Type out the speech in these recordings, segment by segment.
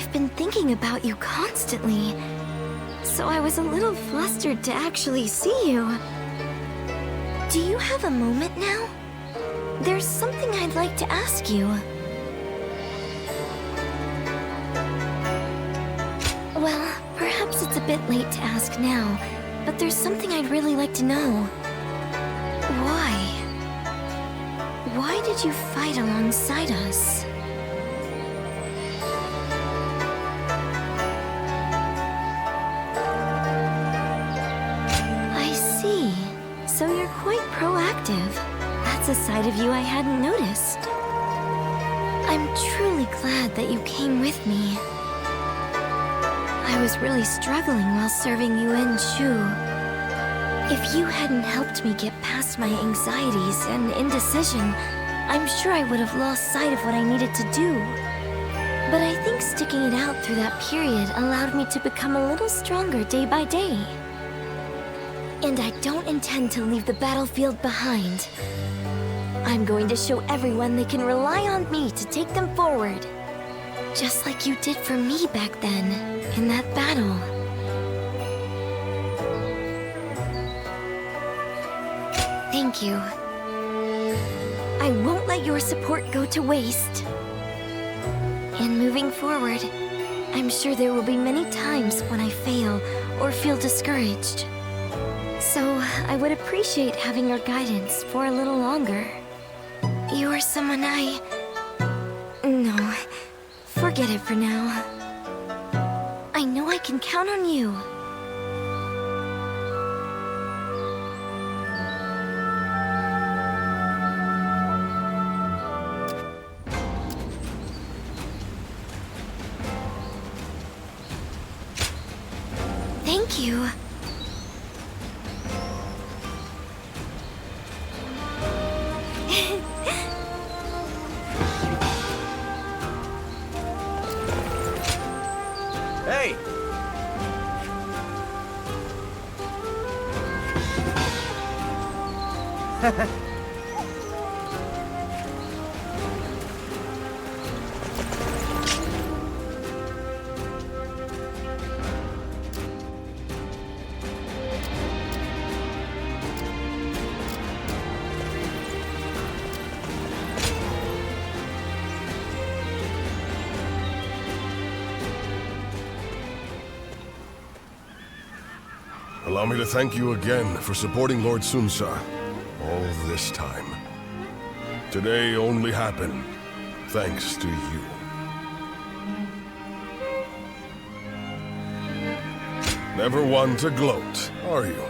I've been thinking about you constantly, so I was a little flustered to actually see you. Do you have a moment now? There's something I'd like to ask you. Well, perhaps it's a bit late to ask now, but there's something I'd really like to know. Why? Why did you fight alongside us? I see. So you're quite proactive. That's a side of you I hadn't noticed. I'm truly glad that you came with me. I was really struggling while serving you in Shu. If you hadn't helped me get past my anxieties and indecision, I'm sure I would have lost sight of what I needed to do. But I think sticking it out through that period allowed me to become a little stronger day by day. And I don't intend to leave the battlefield behind. I'm going to show everyone they can rely on me to take them forward. Just like you did for me back then, in that battle. Thank you. I won't let your support go to waste. And moving forward, I'm sure there will be many times when I fail or feel discouraged. So I would appreciate having your guidance for a little longer. You're someone No, forget it for now. I know I can count on you. Thank you. Hey! Allow me to thank you again for supporting Lord Sunsa all this time. Today only happened thanks to you. Never one to gloat, are you?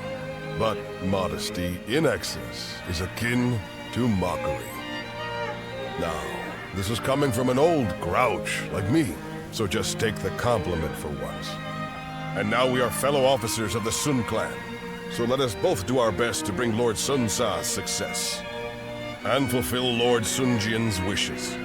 But modesty in excess is akin to mockery. Now, this is coming from an old grouch like me, so just take the compliment for once. And now we are fellow officers of the Sun clan, so let us both do our best to bring Lord Sun Sa's success, and fulfill Lord Sun Jian's wishes.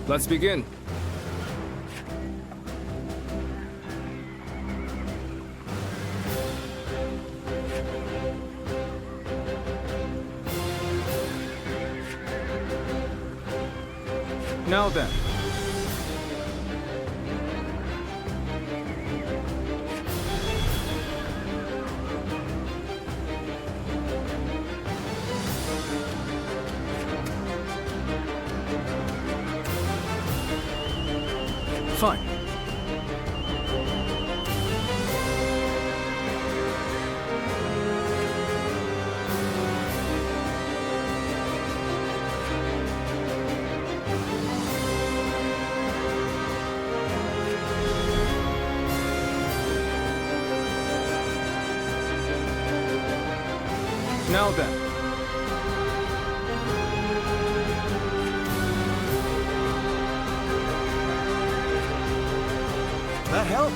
Let's begin. Now then. Fine. Now then. That helped.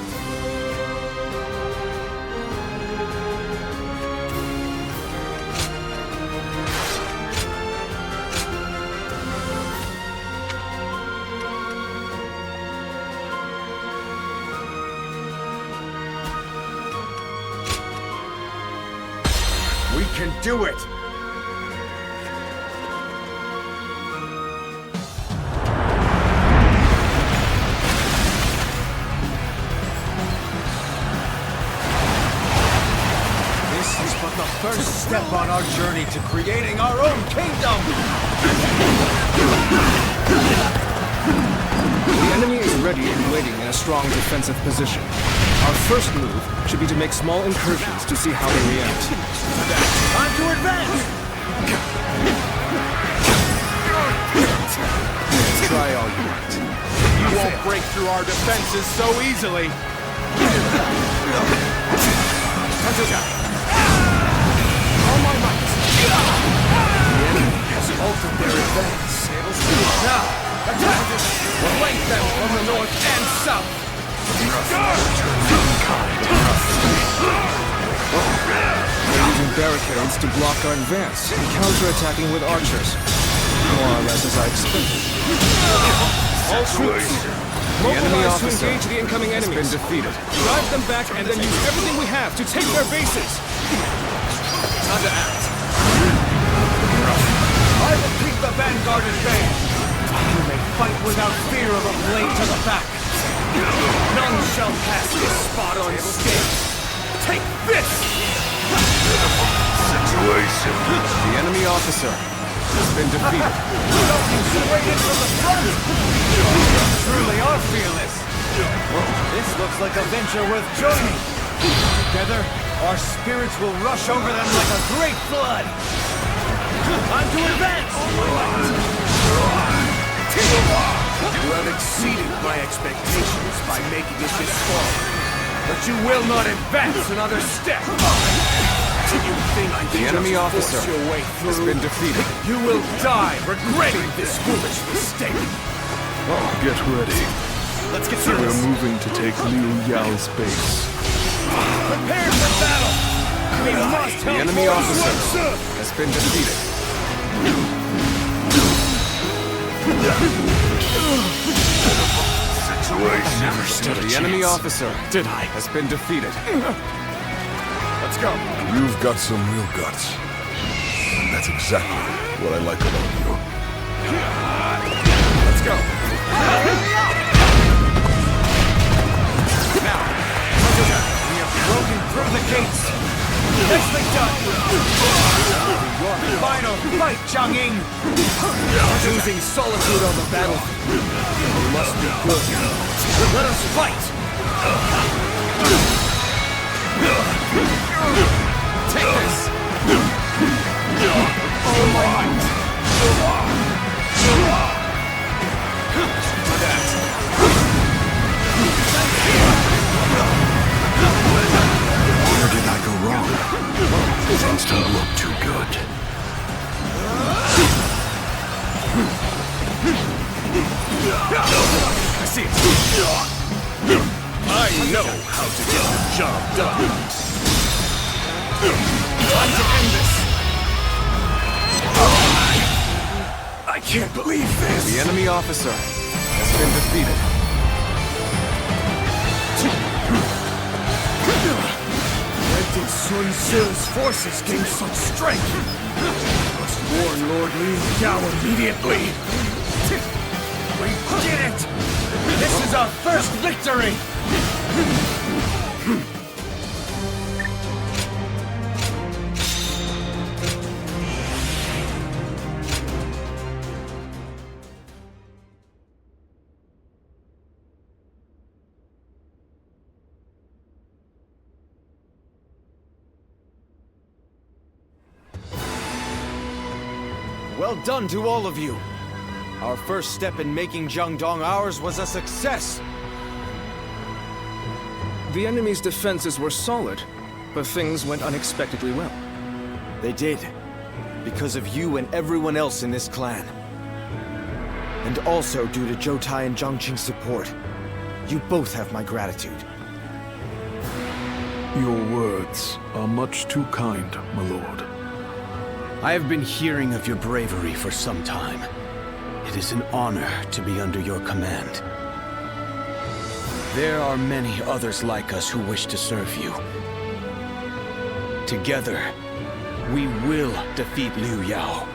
We can do it! This is but the first step on our journey to creating our own kingdom! The enemy is ready and waiting in a strong defensive position. Our first move should be to make small incursions to see how they react. Time to advance! Try all you want. You won't break through our defenses so easily! All my might! The enemy has halted their advance. Now, attack! Flank them from the north and south! We're using barricades to block our advance and counter-attacking with archers. More or less as I expected. All troops, The enemy mobilize to officer engage the incoming has enemies. been defeated. Drive them back and then use everything we have to take their bases! Time to act. I will keep the vanguard at bay. You may fight without fear of a blade to the back. None shall pass this spot unscathed. Take this! Situation. The enemy officer has been defeated. Don't insinuate from the front! You truly are fearless. This looks like a venture worth joining. Together, our spirits will rush over them like a great flood. Time to advance! You have exceeded my expectations by making it this far. But you will not advance another step! You think The enemy just officer force your way has through? been defeated. You will die regretting this foolish mistake! Get ready. Let's get We're serious! moving to take Liu Yao's base. Prepare for battle! We must The help enemy those officer who serve. has been defeated. Situation. Never stood a The chance. enemy officer Did I? has been defeated. Let's go! You've got some real guts. And that's exactly what I like about you. Let's go! Now, we have broken through the gates! Nicely done! Your final fight, Chang'ing! Choosing solitude on the battlefield. You must be good. Let us fight! Take this! All my might! For that! Where did I go wrong? Things don't look too good. I see it! I know how to get the job done! Time to end this! I can't believe this! The enemy officer has been defeated. Where did Sun Tzu's forces gain such strength? Must warn Lord Liu Yao immediately! We did it! This is our first victory! Well done to all of you! Our first step in making Jiangdong ours was a success! The enemy's defenses were solid, but things went unexpectedly well. They did. Because of you and everyone else in this clan. And also due to Jotai and Zhangqing's support. You both have my gratitude. Your words are much too kind, my lord. I have been hearing of your bravery for some time. It is an honor to be under your command. There are many others like us who wish to serve you. Together, We will defeat Liu Yao.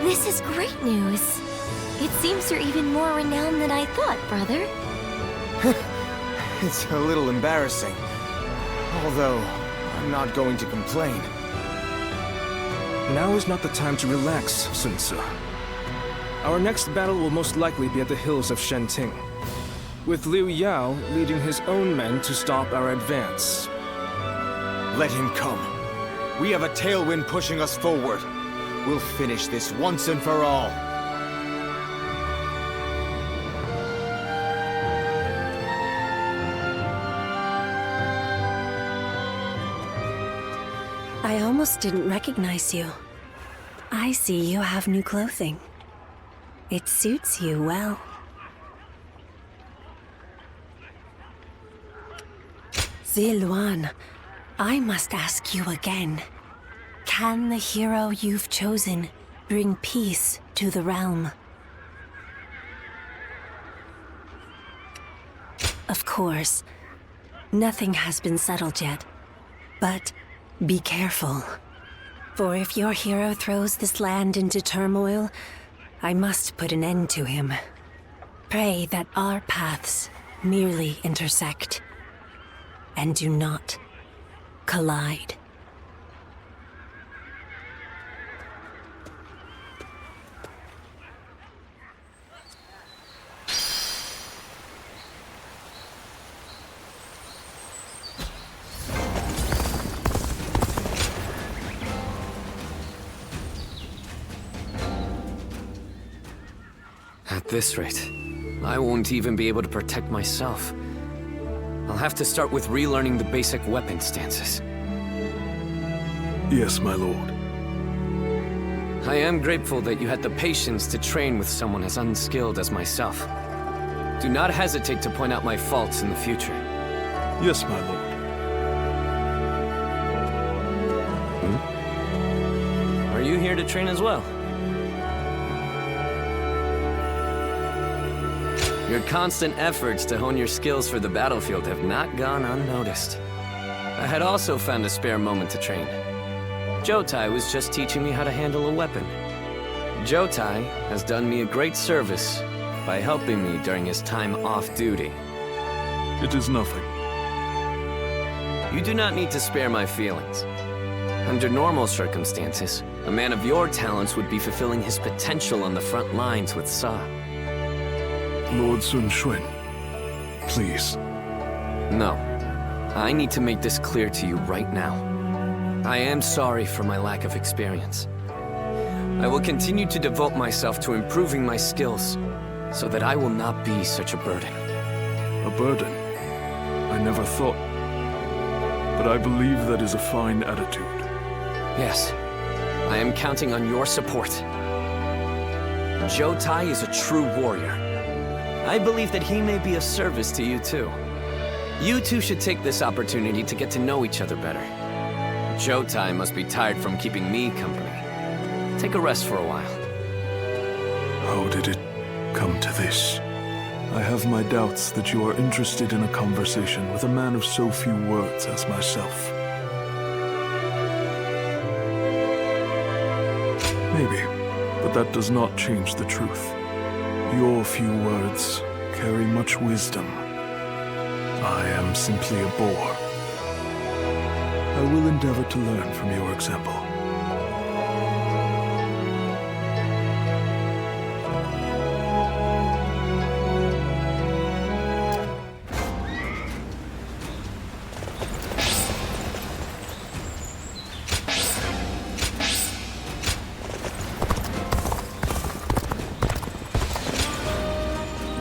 This is great news. It seems you're even more renowned than I thought, brother. It's a little embarrassing. Although, I'm not going to complain. Now is not the time to relax, Sun Tzu. Our next battle will most likely be at the hills of Shenting, with Liu Yao leading his own men to stop our advance. Let him come. We have a tailwind pushing us forward. We'll finish this once and for all. I almost didn't recognize you. I see you have new clothing. It suits you well. Ziluan, I must ask you again. Can the hero you've chosen bring peace to the realm? Of course, nothing has been settled yet, but be careful. For if your hero throws this land into turmoil, I must put an end to him. Pray that our paths merely intersect and do not collide. At this rate, I won't even be able to protect myself. I'll have to start with relearning the basic weapon stances. Yes, my lord. I am grateful that you had the patience to train with someone as unskilled as myself. Do not hesitate to point out my faults in the future. Yes, my lord. Are you here to train as well? Your constant efforts to hone your skills for the battlefield have not gone unnoticed. I had also found a spare moment to train. Jotai was just teaching me how to handle a weapon. Jotai has done me a great service by helping me during his time off duty. It is nothing. You do not need to spare my feelings. Under normal circumstances, a man of your talents would be fulfilling his potential on the front lines with Sa. Lord Sun Xuan, please. No. I need to make this clear to you right now. I am sorry for my lack of experience. I will continue to devote myself to improving my skills, so that I will not be such a burden. A burden? I never thought. But I believe that is a fine attitude. Yes. I am counting on your support. Jotai is a true warrior. I believe that he may be of service to you too. You two should take this opportunity to get to know each other better. Jotai must be tired from keeping me company. Take a rest for a while. How did it come to this? I have my doubts that you are interested in a conversation with a man of so few words as myself. Maybe, but that does not change the truth. Your few words carry much wisdom. I am simply a bore. I will endeavor to learn from your example.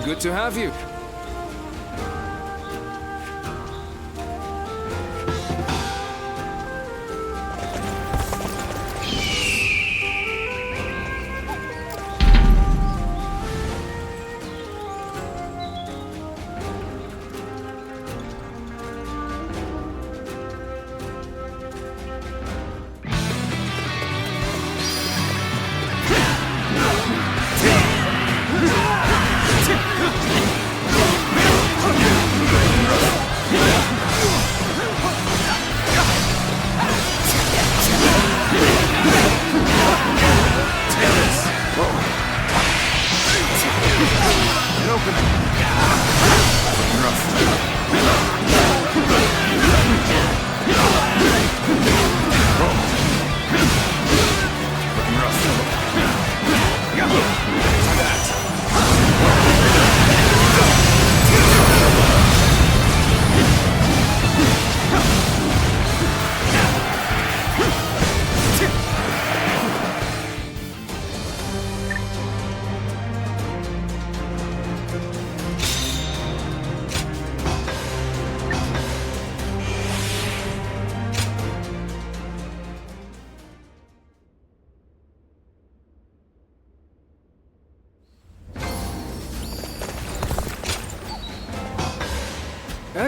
Good to have you.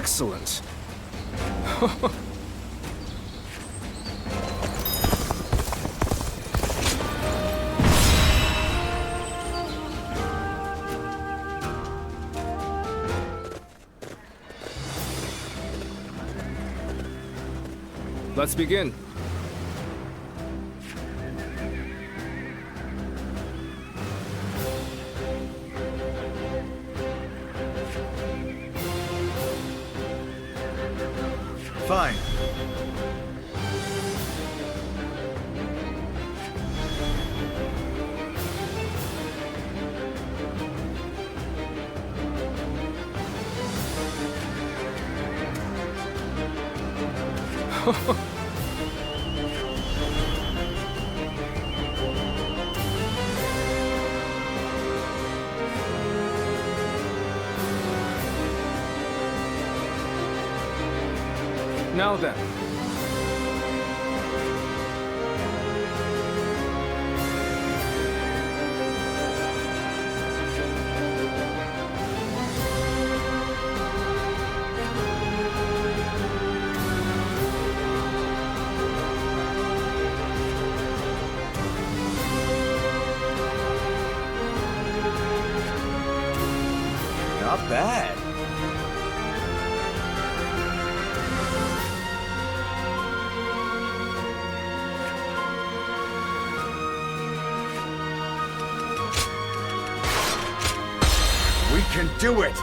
Excellent. Let's begin. Fine. Now then. Not bad. We can do it!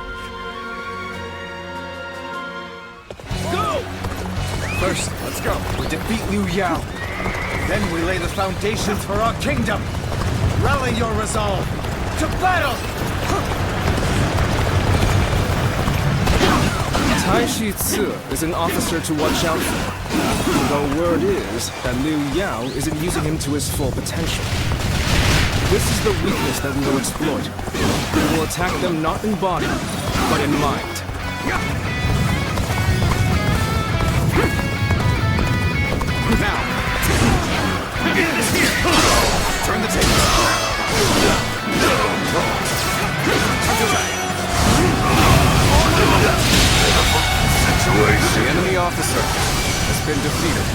Go! First, let's go. We defeat Liu Yao. Then we lay the foundations for our kingdom. Rally your resolve. To battle! Tai Shi Ci is an officer to watch out for. Though word is that Liu Yao isn't using him to his full potential. This is the weakness that we will exploit. We will attack them not in body, but in mind. Now! Turn the tables! The enemy officer has been defeated.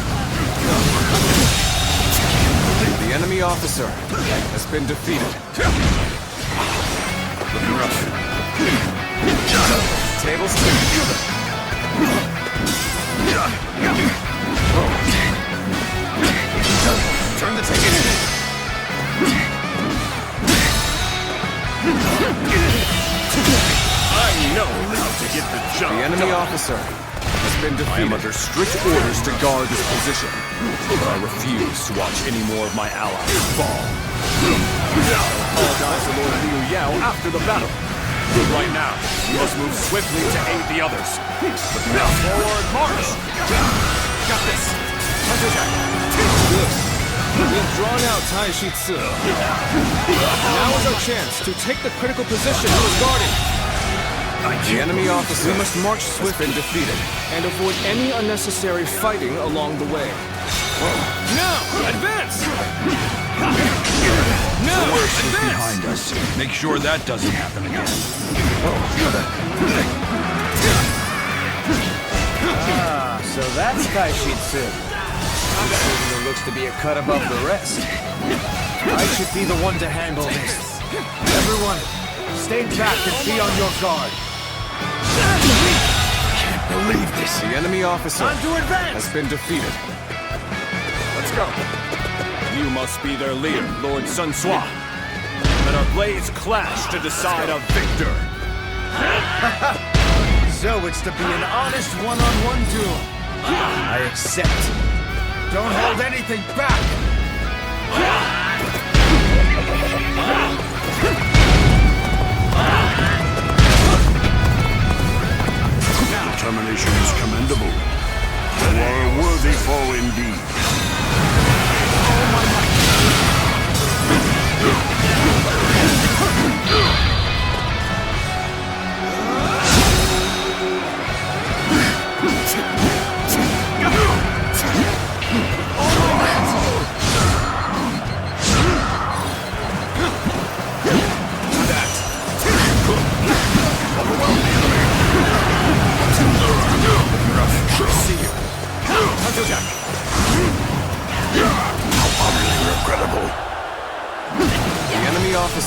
The enemy officer has been defeated. Looking rough. Tables turn the tables. I know how to get the job The enemy officer has been defeated. I am under strict orders to guard this position, but I refuse to watch any more of my allies fall. I'll apologize to Lord Liu Yao after the battle. Right now, we must move swiftly to aid the others. Now forward, march! Got this! Good. We have drawn out Tai Shi Ci. Now is our chance to take the critical position he was guarding. The enemy officer We must march has swiftly been defeated. and avoid any unnecessary fighting along the way. Now, advance! Now, advance! Behind us. Make sure that doesn't happen again. Ah, so that's Tai Shi Ci. It looks to be a cut above the rest. I should be the one to handle this. Everyone, stay back and be on your guard. Can't believe this. The enemy officer Time to advance! has been defeated. Let's go. You must be their leader, Lord Sun Sua. Let our blades clash to decide a victor. So it's to be an honest one-on-one duel. I accept. Don't hold anything back! Determination is commendable. You are a worthy foe indeed.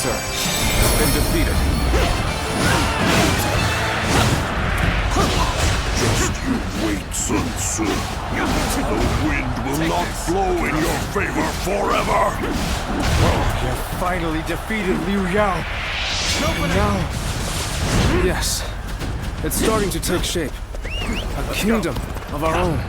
officer has been defeated. Just you wait, Sun Tzu. The wind will not blow in your favor forever! You finally defeated Liu Yao. And now... Yes, it's starting to take shape. A kingdom of our own.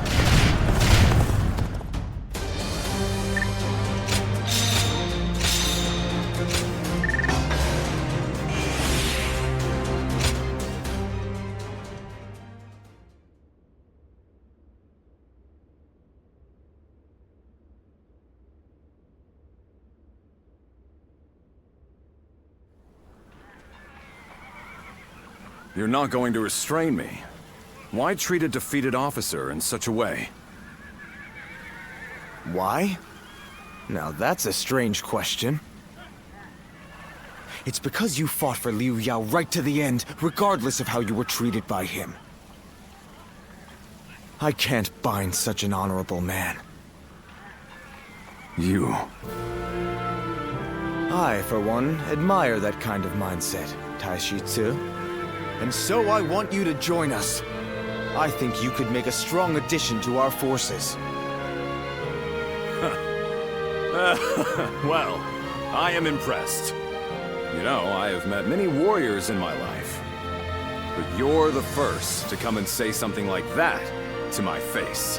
You're not going to restrain me. Why treat a defeated officer in such a way? Why? Now that's a strange question. It's because you fought for Liu Yao right to the end, regardless of how you were treated by him. I can't bind such an honorable man. You... I, for one, admire that kind of mindset, Taishi Tzu. And so I want you to join us. I think you could make a strong addition to our forces. Well, I am impressed. You know, I have met many warriors in my life. But you're the first to come and say something like that to my face.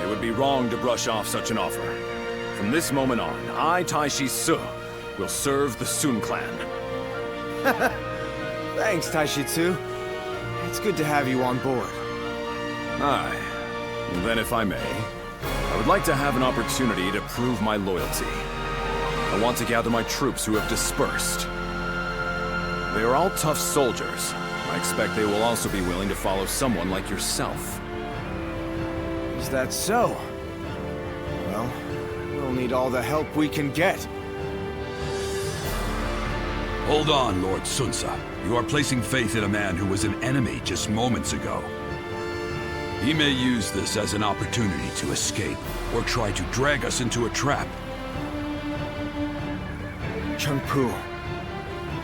It would be wrong to brush off such an offer. From this moment on, I, Taishi Tzu, will serve the Sun clan. Thanks, Taishi Tzu. It's good to have you on board. Aye. Then if I may, I would like to have an opportunity to prove my loyalty. I want to gather my troops who have dispersed. They are all tough soldiers. I expect they will also be willing to follow someone like yourself. Is that so? Well, we'll need all the help we can get. Hold on, Lord Sun Tzu. You are placing faith in a man who was an enemy just moments ago. He may use this as an opportunity to escape, or try to drag us into a trap. Chengpu.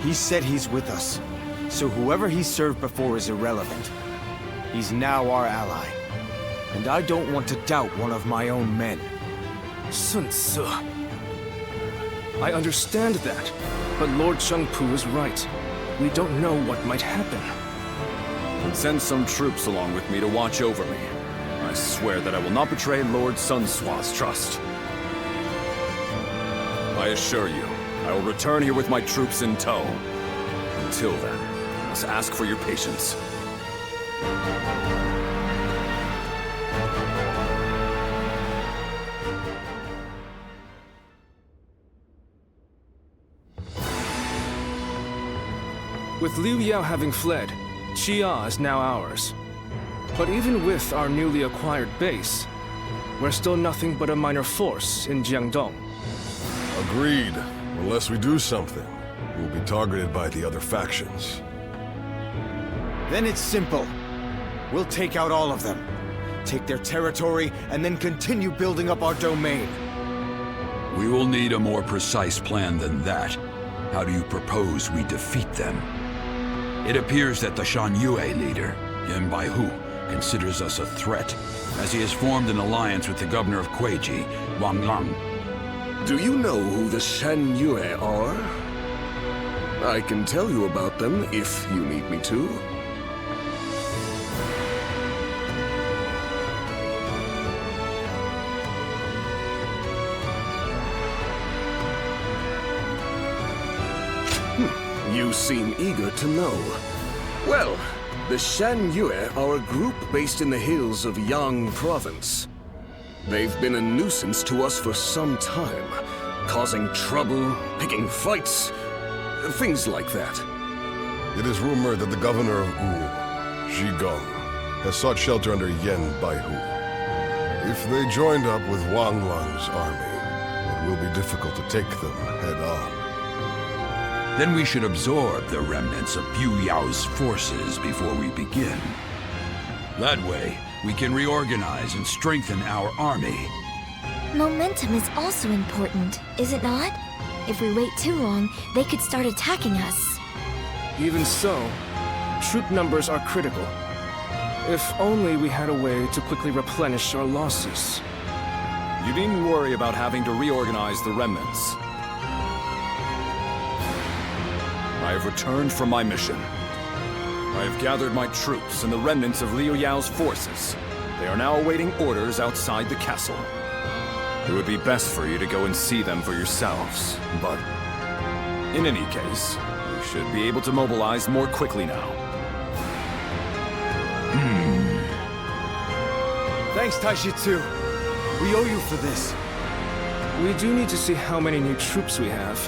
He said he's with us, so whoever he served before is irrelevant. He's now our ally, and I don't want to doubt one of my own men. Sun Tzu. I understand that, but Lord Chengpu is right. We don't know what might happen. Then send some troops along with me to watch over me. I swear that I will not betray Lord Sun Tzu's trust. I assure you, I will return here with my troops in tow. Until then, I must ask for your patience. With Liu Yao having fled, Xia is now ours. But even with our newly acquired base, we're still nothing but a minor force in Jiangdong. Agreed. Unless we do something, we'll be targeted by the other factions. Then it's simple. We'll take out all of them, take their territory, and then continue building up our domain. We will need a more precise plan than that. How do you propose we defeat them? It appears that the Shan Yue leader, Yan Baihu, considers us a threat, as he has formed an alliance with the governor of Kueiji, Wang Lang. Do you know who the Shan Yue are? I can tell you about them if you need me to. You seem eager to know. Well, the Shan Yue are a group based in the hills of Yang Province. They've been a nuisance to us for some time, causing trouble, picking fights, things like that. It is rumored that the governor of Wu, Zhigong, has sought shelter under Yan Baihu. If they joined up with Wang Lang's army, it will be difficult to take them head-on. Then we should absorb the remnants of Liu Yao's forces before we begin. That way, we can reorganize and strengthen our army. Momentum is also important, is it not? If we wait too long, they could start attacking us. Even so, troop numbers are critical. If only we had a way to quickly replenish our losses. You needn't worry about having to reorganize the remnants. I have returned from my mission. I have gathered my troops and the remnants of Liu Yao's forces. They are now awaiting orders outside the castle. It would be best for you to go and see them for yourselves, but in any case, you should be able to mobilize more quickly now. Thanks, Taishitsu. We owe you for this. We do need to see how many new troops we have,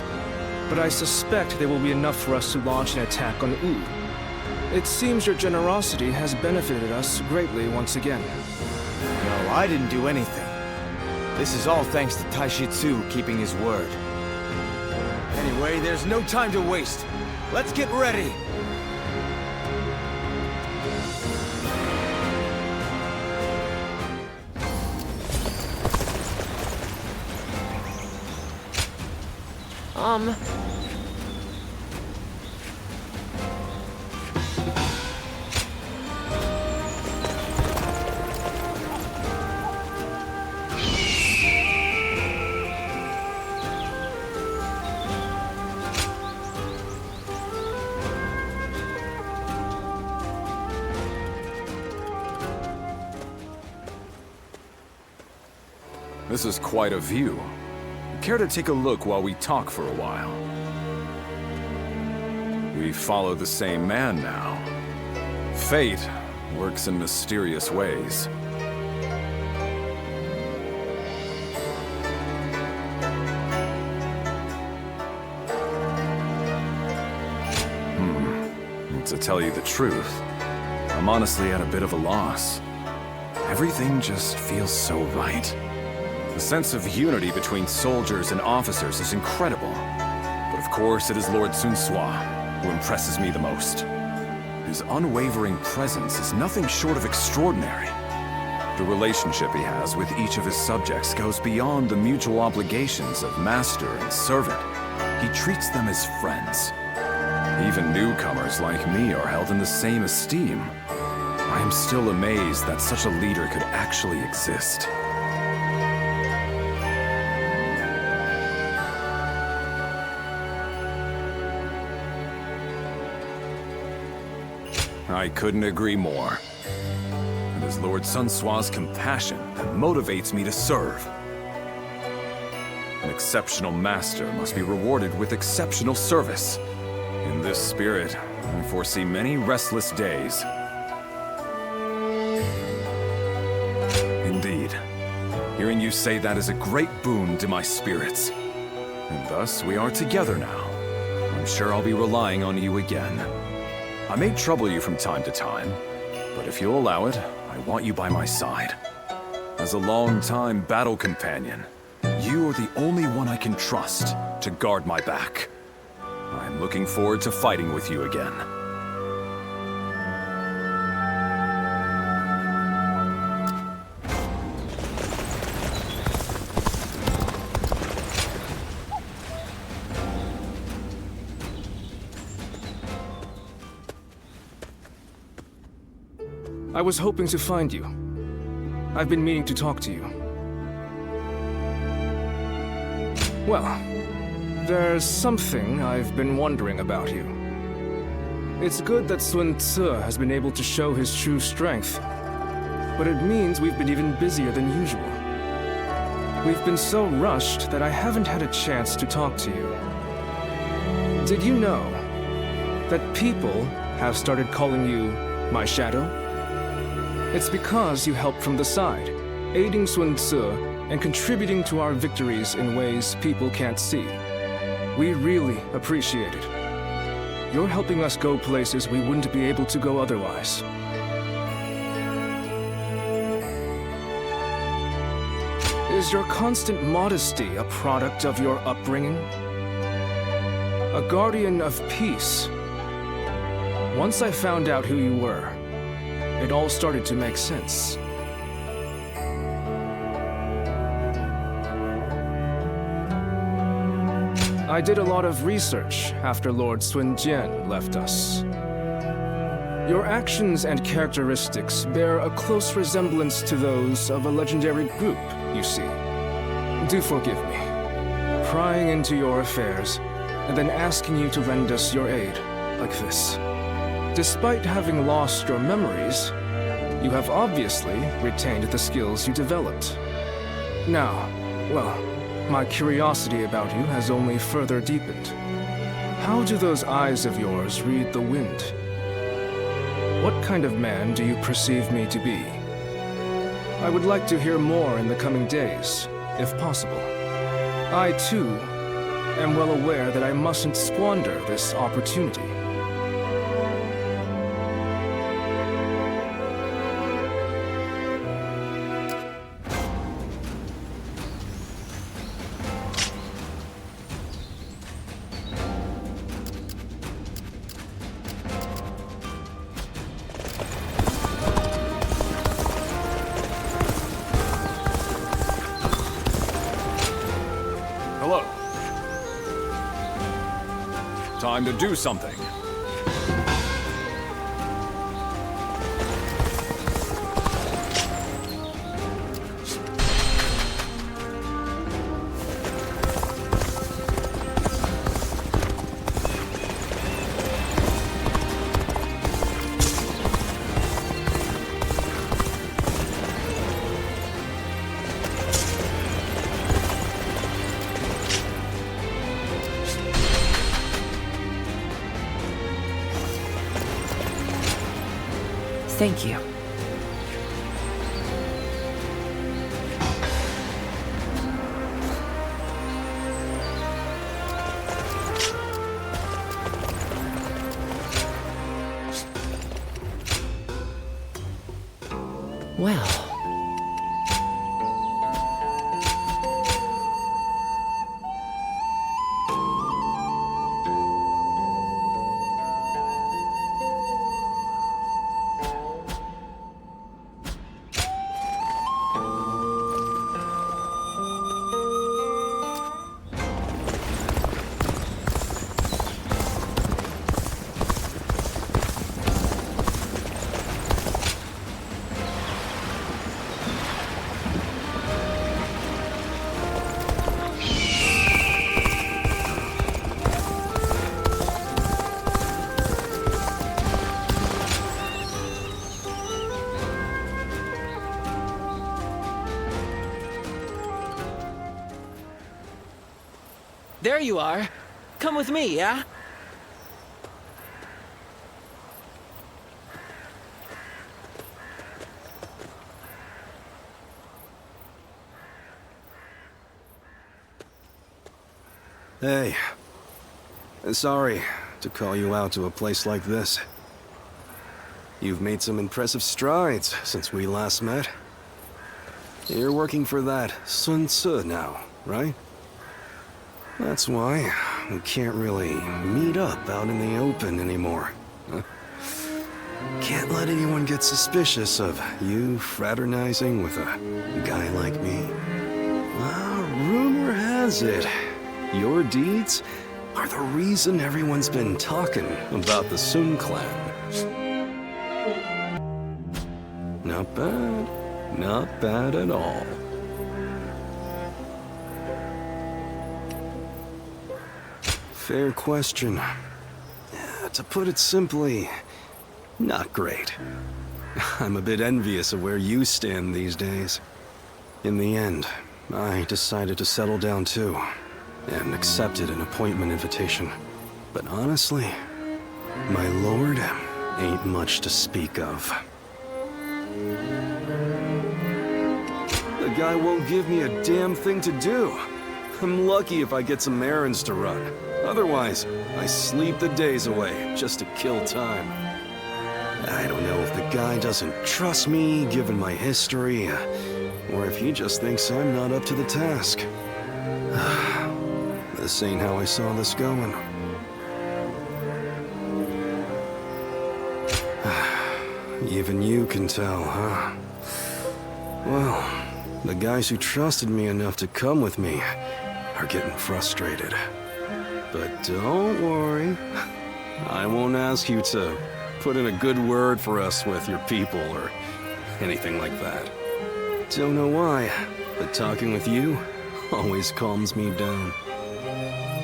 but I suspect there will be enough for us to launch an attack on Wu. It seems your generosity has benefited us greatly once again. No, I didn't do anything. This is all thanks to Taishitsu keeping his word. Anyway, there's no time to waste. Let's get ready! This is quite a view. Care to take a look while we talk for a while? We follow the same man now. Fate works in mysterious ways. To tell you the truth, I'm honestly at a bit of a loss. Everything just feels so right. The sense of unity between soldiers and officers is incredible. But of course, it is Lord Sun Sua who impresses me the most. His unwavering presence is nothing short of extraordinary. The relationship he has with each of his subjects goes beyond the mutual obligations of master and servant. He treats them as friends. Even newcomers like me are held in the same esteem. I am still amazed that such a leader could actually exist. I couldn't agree more. It is Lord Sun Sua's compassion that motivates me to serve. An exceptional master must be rewarded with exceptional service. In this spirit, I foresee many restless days. Indeed. Hearing you say that is a great boon to my spirits. And thus, we are together now. I'm sure I'll be relying on you again. I may trouble you from time to time, but if you'll allow it, I want you by my side. As a long-time battle companion, you are the only one I can trust to guard my back. I'm looking forward to fighting with you again. I was hoping to find you. I've been meaning to talk to you. Well, there's something I've been wondering about you. It's good that Sun Tzu has been able to show his true strength, but it means we've been even busier than usual. We've been so rushed that I haven't had a chance to talk to you. Did you know that people have started calling you my shadow? It's because you helped from the side, aiding Sun Tzu and contributing to our victories in ways people can't see. We really appreciate it. You're helping us go places we wouldn't be able to go otherwise. Is your constant modesty a product of your upbringing? A guardian of peace. Once I found out who you were, it all started to make sense. I did a lot of research after Lord Sun Jian left us. Your actions and characteristics bear a close resemblance to those of a legendary group, you see. Do forgive me. Prying into your affairs, and then asking you to lend us your aid, like this. Despite having lost your memories, you have obviously retained the skills you developed. Now, well, my curiosity about you has only further deepened. How do those eyes of yours read the wind? What kind of man do you perceive me to be? I would like to hear more in the coming days, if possible. I, too, am well aware that I mustn't squander this opportunity. Hello. Time to do something. Thank you. Well. There you are. Come with me, yeah? Hey. Sorry to call you out to a place like this. You've made some impressive strides since we last met. You're working for that Sun Tzu now, right? That's why we can't really meet up out in the open anymore. Can't let anyone get suspicious of you fraternizing with a guy like me. Rumor has it, your deeds are the reason everyone's been talking about the Sun clan. Not bad. Not bad at all. Fair question. To put it simply, not great. I'm a bit envious of where you stand these days. In the end, I decided to settle down too, and accepted an appointment invitation. But honestly, my lord ain't much to speak of. The guy won't give me a damn thing to do. I'm lucky if I get some errands to run. Otherwise, I sleep the days away just to kill time. I don't know if the guy doesn't trust me, given my history, or if he just thinks I'm not up to the task. This ain't how I saw this going. Even you can tell, huh? Well, the guys who trusted me enough to come with me are getting frustrated. But don't worry. I won't ask you to put in a good word for us with your people or anything like that. Don't know why, but talking with you always calms me down.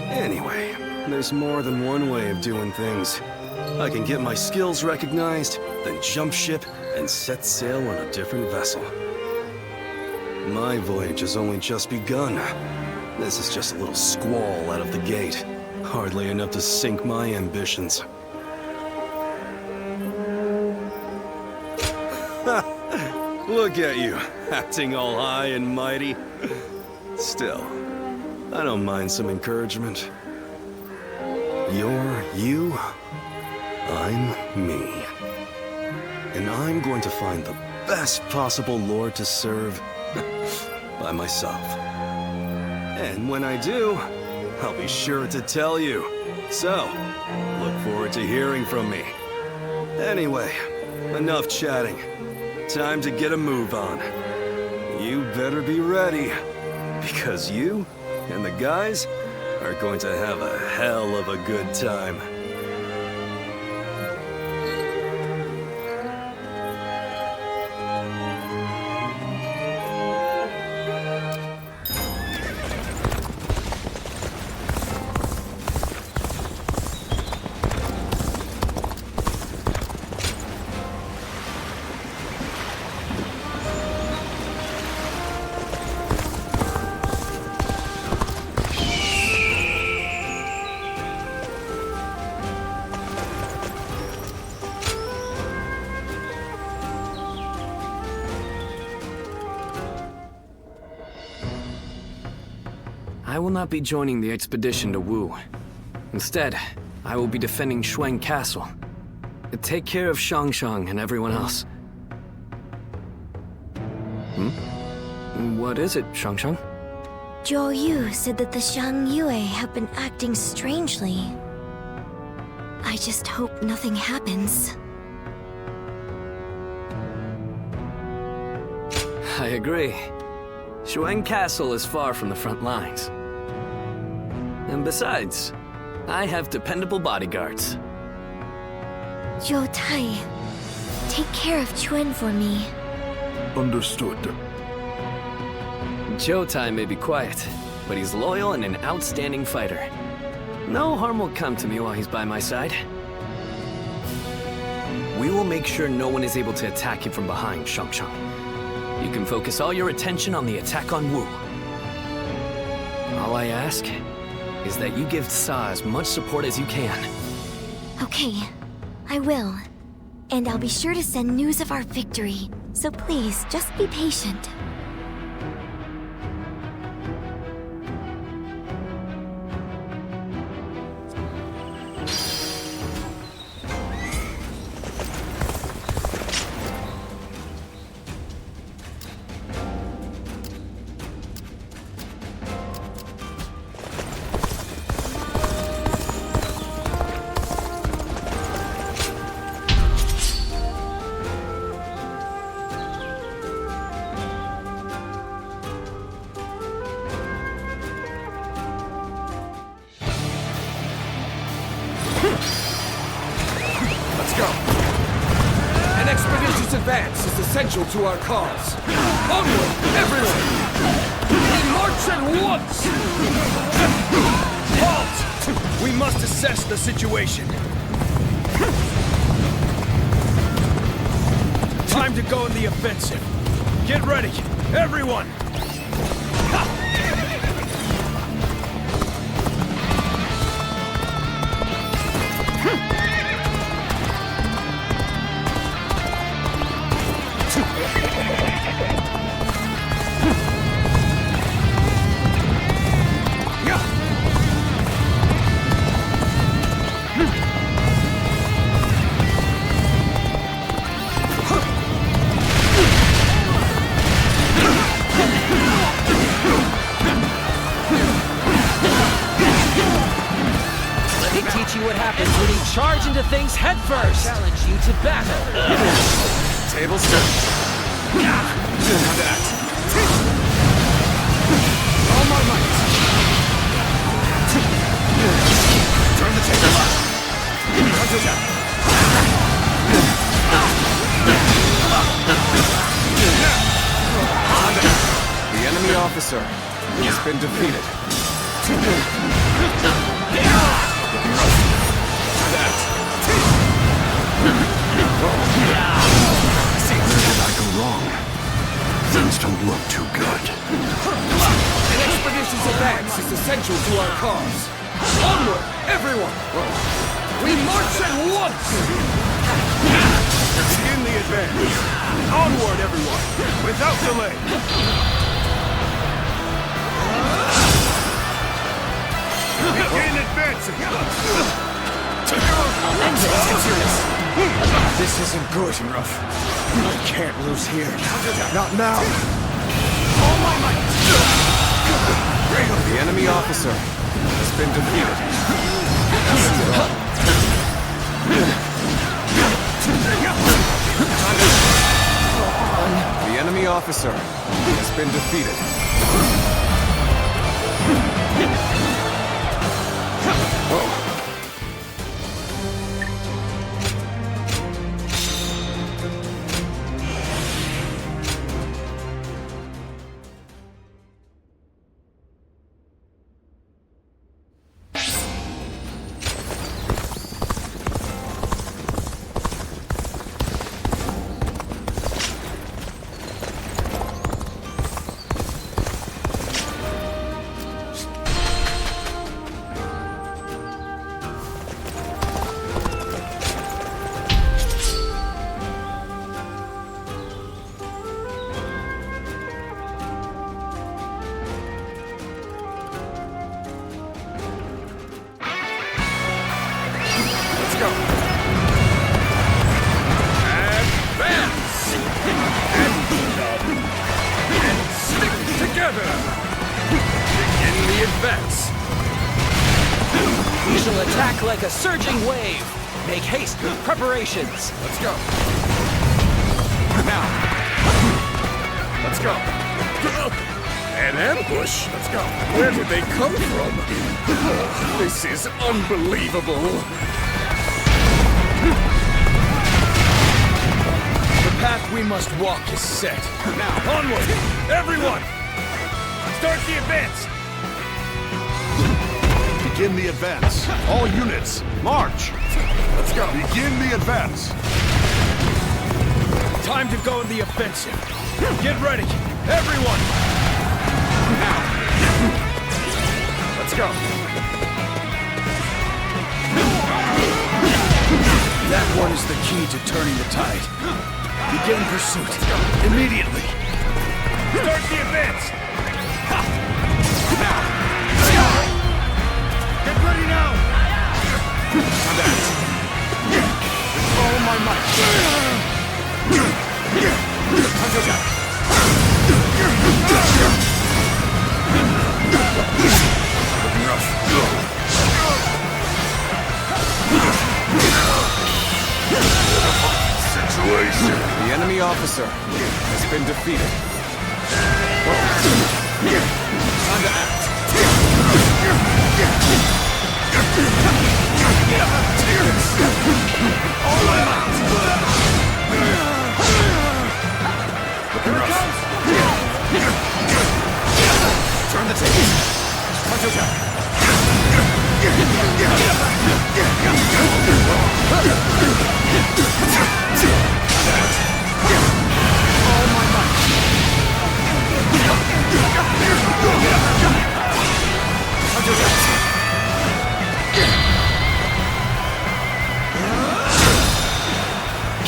Anyway, there's more than one way of doing things. I can get my skills recognized, then jump ship and set sail on a different vessel. My voyage has only just begun. This is just a little squall out of the gate. Hardly enough to sink my ambitions. Look at you, acting all high and mighty. Still, I don't mind some encouragement. You're you, I'm me. And I'm going to find the best possible lord to serve by myself. And when I do, I'll be sure to tell you. So, look forward to hearing from me. Anyway, enough chatting. Time to get a move on. You better be ready, because you and the guys are going to have a hell of a good time. I will not be joining the expedition to Wu. Instead, I will be defending Shuang Castle. Take care of Shang and everyone else. What is it, Shang? Zhou Yu said that the Shang Yue have been acting strangely. I just hope nothing happens. I agree. Shuang Castle is far from the front lines. And besides, I have dependable bodyguards. Zhou Tai, take care of Chuen for me. Understood. Zhou Tai may be quiet, but he's loyal and an outstanding fighter. No harm will come to me while he's by my side. We will make sure no one is able to attack you from behind, Shang. You can focus all your attention on the attack on Wu. All I ask is that you give Sa as much support as you can. Okay, I will. And I'll be sure to send news of our victory. So please, just be patient. Let's go. An expeditious advance is essential to our cause. Onward, everyone! We march at once! Halt! We must assess the situation. Time to go in the offensive. Get ready, everyone! Charge into things head first! I challenge you to battle! Tables turn. Now that. All my might. The enemy officer has been defeated. Where did I go wrong? Things don't look too good. An expedition's advance is essential to our cause. Onward, everyone! We march at once! Begin the advance. Onward, everyone, without delay. Begin advancing. This isn't good, Rough. I can't lose here. Not now. All my might! The enemy officer has been defeated. The enemy officer has been defeated. We shall attack like a surging wave. Make haste with preparations. Let's go. Now. Let's go. An ambush? Let's go. Where did they come from? This is unbelievable. The path we must walk is set. Now, onward! Everyone! Start the advance! Begin the advance. All units, march! Let's go. Begin the advance. Time to go in the offensive. Get ready, everyone! Now. Let's go. That one is the key to turning the tide. Begin pursuit. Immediately. Start the advance! Now. Get ready now! Advance. With all my might. Situation. The enemy officer has been defeated. Time to act. All my might! Here it comes! Turn the tables. Punch us out. All my might! Punch us out.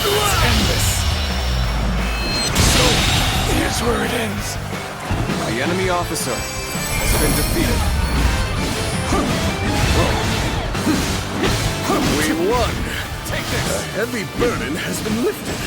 Let's end this! So, here's where it ends. The enemy officer has been defeated. We won. Take this. A heavy burden has been lifted.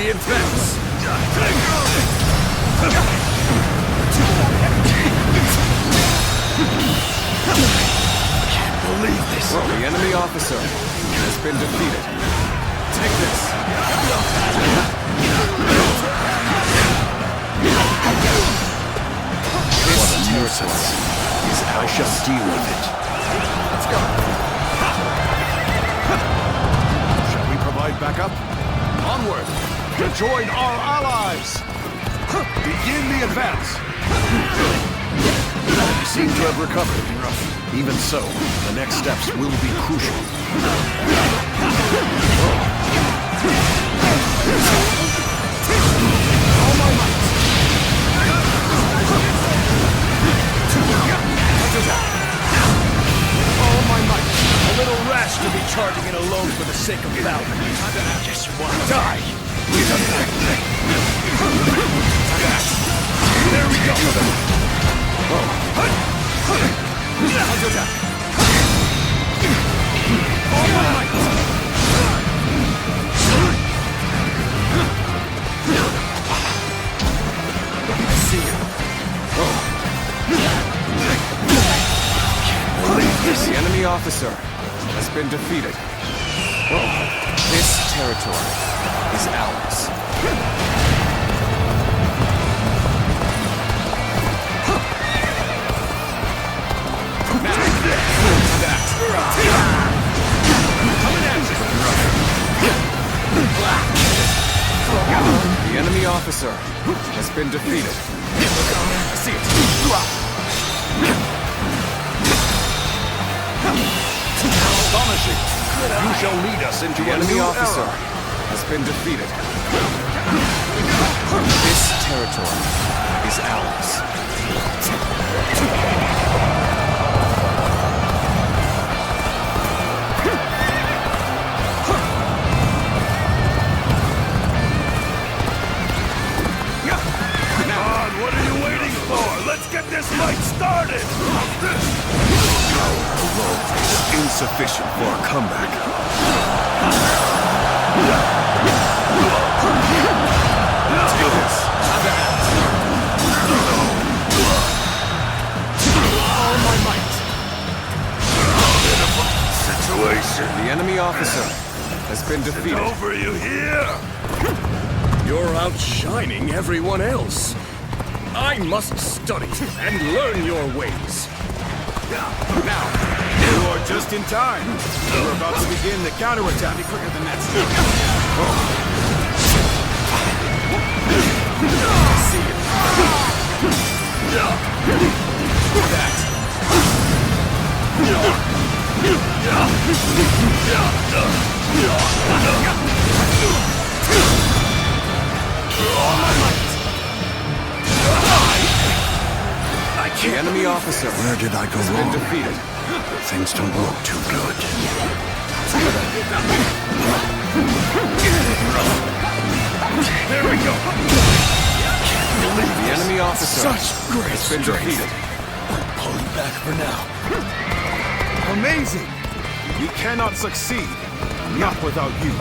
We advance! Can't believe this. The enemy officer has been defeated. Take this! What a nuisance. I shall deal with it. Let's go! Shall we provide backup? Onward! To join our allies! Begin the advance! You seem to have recovered. Even so, the next steps will be crucial. All my might! All my might! A little rash to be charging it alone for the sake of valor. Yes, you want to die! There we go! All my might! I see you. The enemy officer has been defeated. This territory is ours. The enemy officer has been defeated. I see it. Astonishing! You shall lead us into The a enemy new officer era. has been defeated. This territory is ours. What are you waiting for? Let's get this fight started! Insufficient for a comeback. Let's do this! All my might! Situation! The enemy officer has been defeated. Over, you hear? You're outshining everyone else. I must study and learn your ways. Now, you are just in time. We're about to begin the counterattack. Be quicker than that. See you. All my might. The enemy officer Where did I go has wrong? been defeated. Things don't look too good. There we go. The enemy officer Such great has been strength. defeated. Pulling back for now. Amazing! We cannot succeed. Not without you.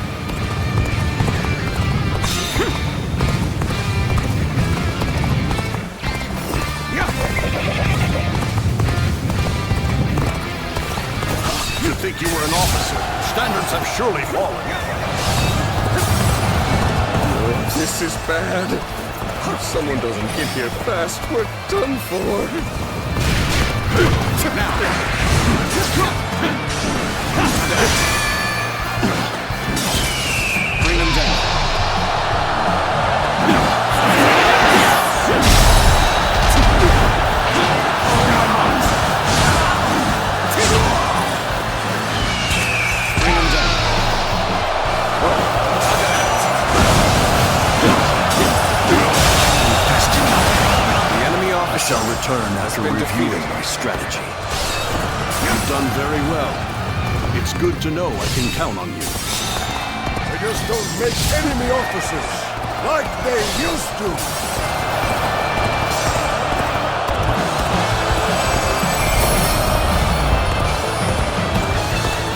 You think you were an officer? Standards have surely fallen. This is bad. If someone doesn't get here fast, we're done for. Bring him down. I shall return after reviewing my strategy. You've done very well. It's good to know I can count on you. They just don't make enemy officers like they used to.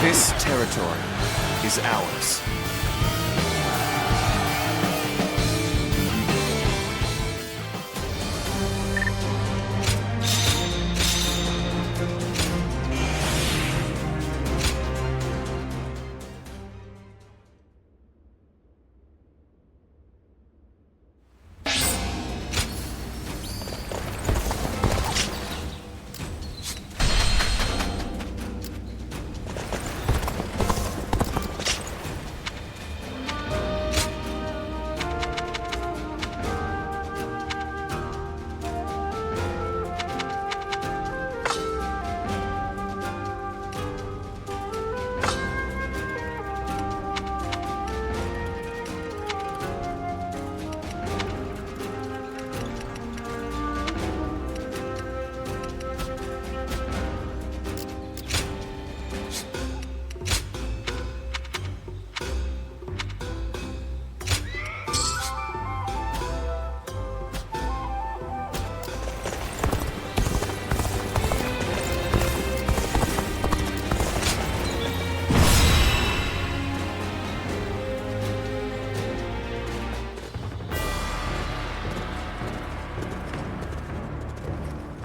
This territory is ours.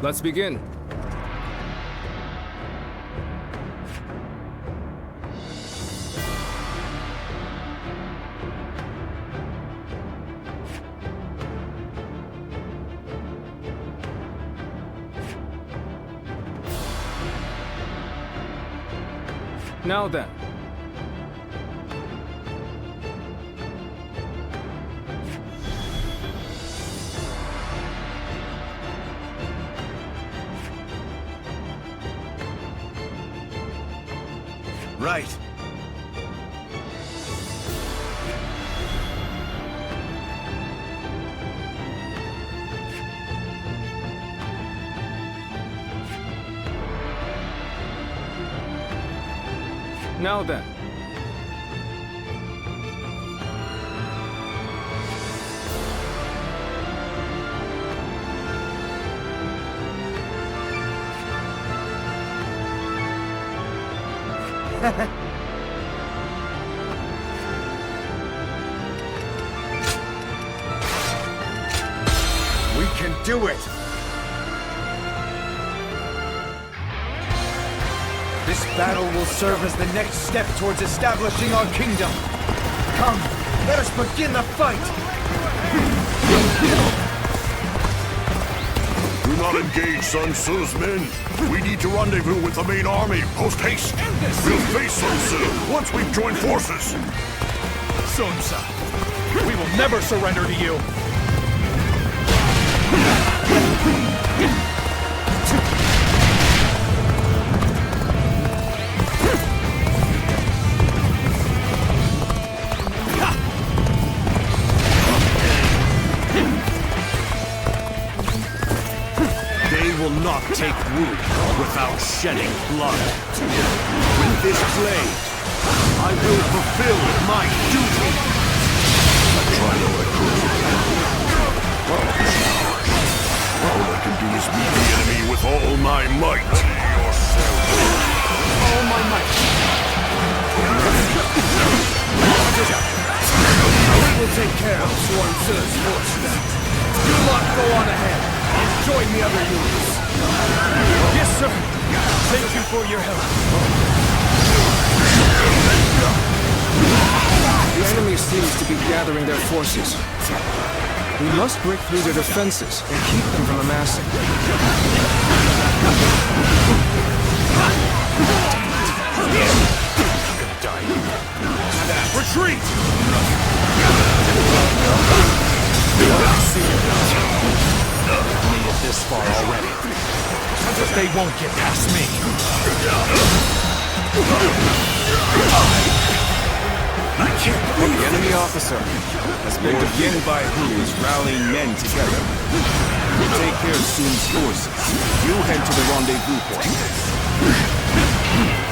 Let's begin. Now then. Right. Now then. We can do it! This battle will serve as the next step towards establishing our kingdom. Come, let us begin the fight! Do not engage Sun Tzu's men. We need to rendezvous with the main army, post haste. We'll face Sun Tzu once we've joined forces. Sun Tzu, we will never surrender to you. Will not take root without shedding blood. With this blade, I will fulfill my duty. I try all I could. All I can do is meet the enemy with all my might. All my might. We will take care of Sun Tzu's forces. You lot go on ahead and join the other units. Yes, sir. Thank you for your help. The enemy seems to be gathering their forces. We must break through their defenses and keep them from amassing. Retreat! Made it this far already. But they won't get past me. I can't believe the enemy officer has been defeated by who is rallying men together. We'll take care of Sun's forces. You head to the rendezvous point.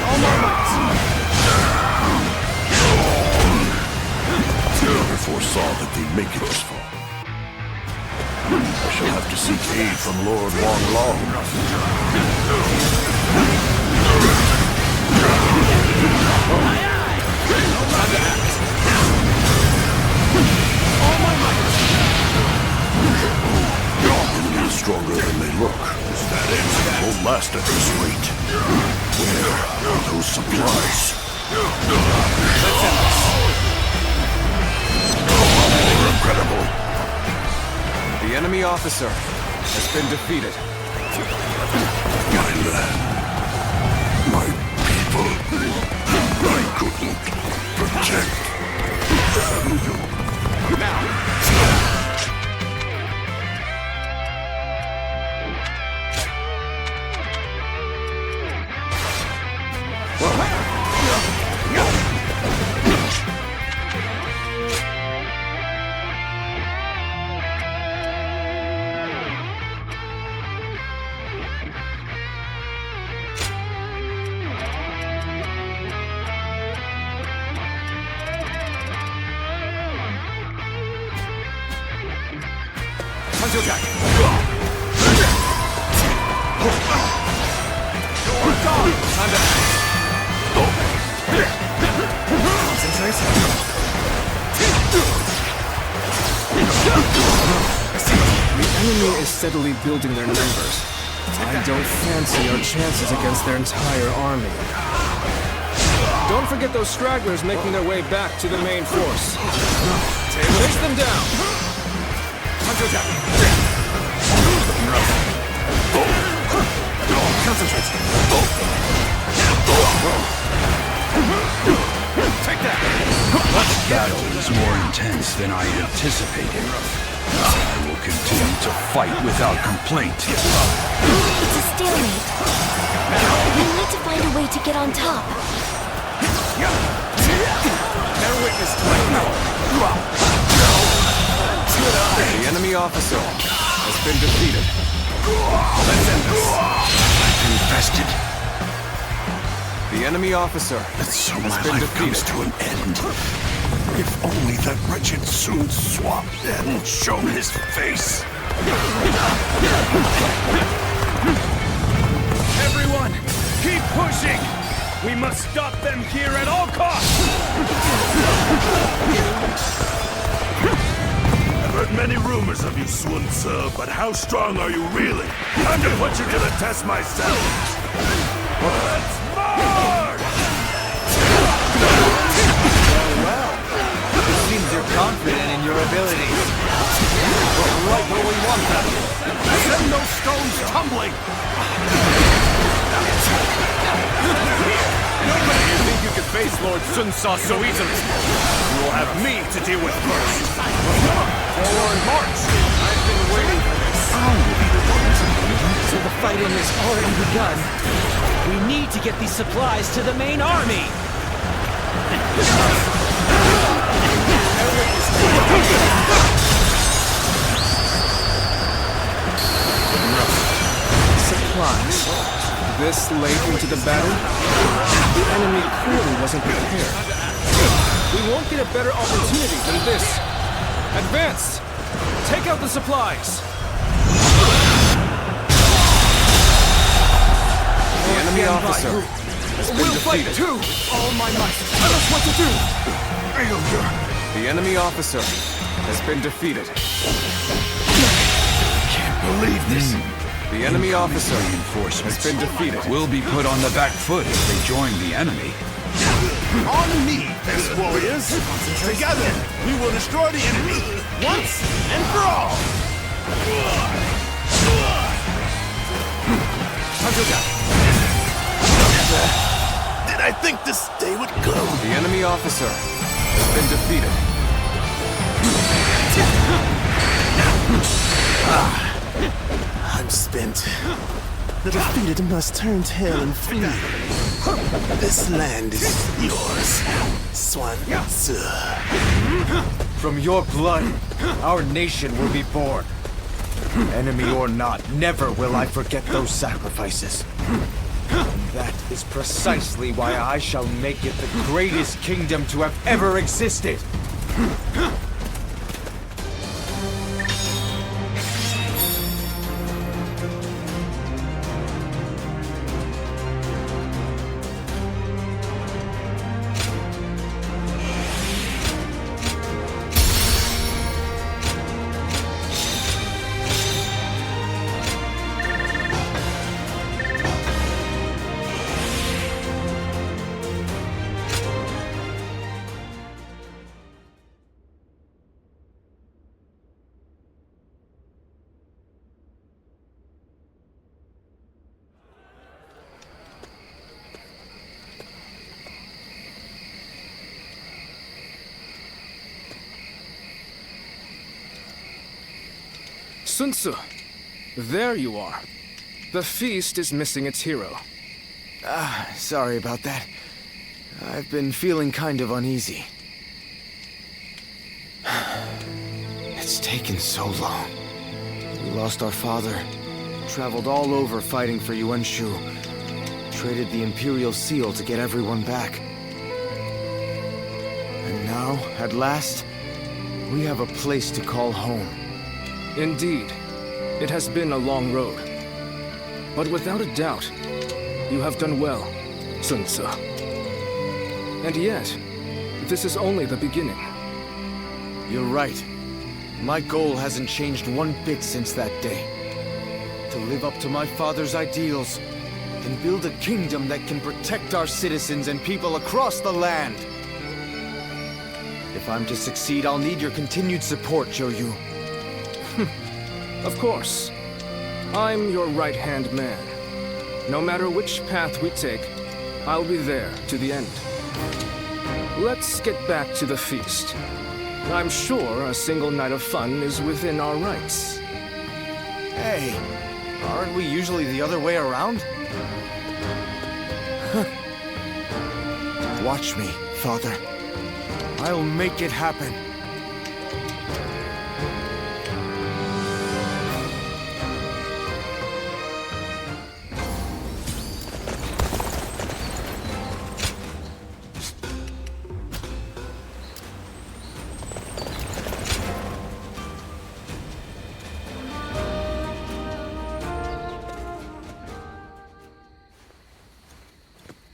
All my might! Never foresaw that they'd make it this far. I shall have to seek aid from Lord Wong Long. All my might! Enemy is stronger than they look. That end won't last at this rate. Where are those supplies? Incredible. The enemy officer has been defeated. My land, my people, I couldn't protect them. Now! The enemy is steadily building their numbers. I don't fancy our chances against their entire army. Don't forget those stragglers making their way back to the main force. Chase them down! Concentrate! Take that! This battle is more intense than I anticipated. I will continue to fight without complaint. It's a stalemate. We need to find a way to get on top. Bear witness to my power. The enemy officer has been defeated. Let's end this. Infested. The enemy officer So has my been life comes defeated. to an end. If only that wretched Sun Swap hadn't shown his face. Everyone, keep pushing! We must stop them here at all costs! I've heard many rumors of you, Sun Tzu, but how strong are you really? Time to put you to the test myself. Let's march! It seems you're confident in your abilities. We're right where we want them. Send those stones tumbling! You think you could face Lord Sun Tzu so easily? You will have me to deal with first. Forward march! I've been waiting for this. So the fighting has already begun. We need to get these supplies to the main army! Supplies. This late into the battle? The enemy clearly wasn't prepared. We won't get a better opportunity than this. Advance! Take out the supplies! The enemy officer has been We'll fight defeated. too! All my might. Tell us what to do! The enemy officer has been defeated. Can't believe this. The enemy officer has Reinforcements been defeated. will be put on the back foot if they join the enemy. On me, best warriors! Together, we will destroy the enemy, once and for all! Did I think this day would come? The enemy officer has been defeated. I'm spent. The defeated must turn tail and flee. This land is yours, Sun Tzu. From your blood, our nation will be born. Enemy or not, never will I forget those sacrifices. And that is precisely why I shall make it the greatest kingdom to have ever existed. Sun Tzu, there you are. The feast is missing its hero. Sorry about that. I've been feeling kind of uneasy. It's taken so long. We lost our father, traveled all over fighting for Yuan Shu, traded the Imperial Seal to get everyone back. And now, at last, we have a place to call home. Indeed, it has been a long road. But without a doubt, you have done well, Sun Tzu. And yet, this is only the beginning. You're right. My goal hasn't changed one bit since that day. to live up to my father's ideals and build a kingdom that can protect our citizens and people across the land. If I'm to succeed, I'll need your continued support, Zhou. Of course. I'm your right-hand man. No matter which path we take, I'll be there to the end. Let's get back to the feast. I'm sure a single night of fun is within our rights. Hey, aren't we usually the other way around? Watch me, Father. I'll make it happen.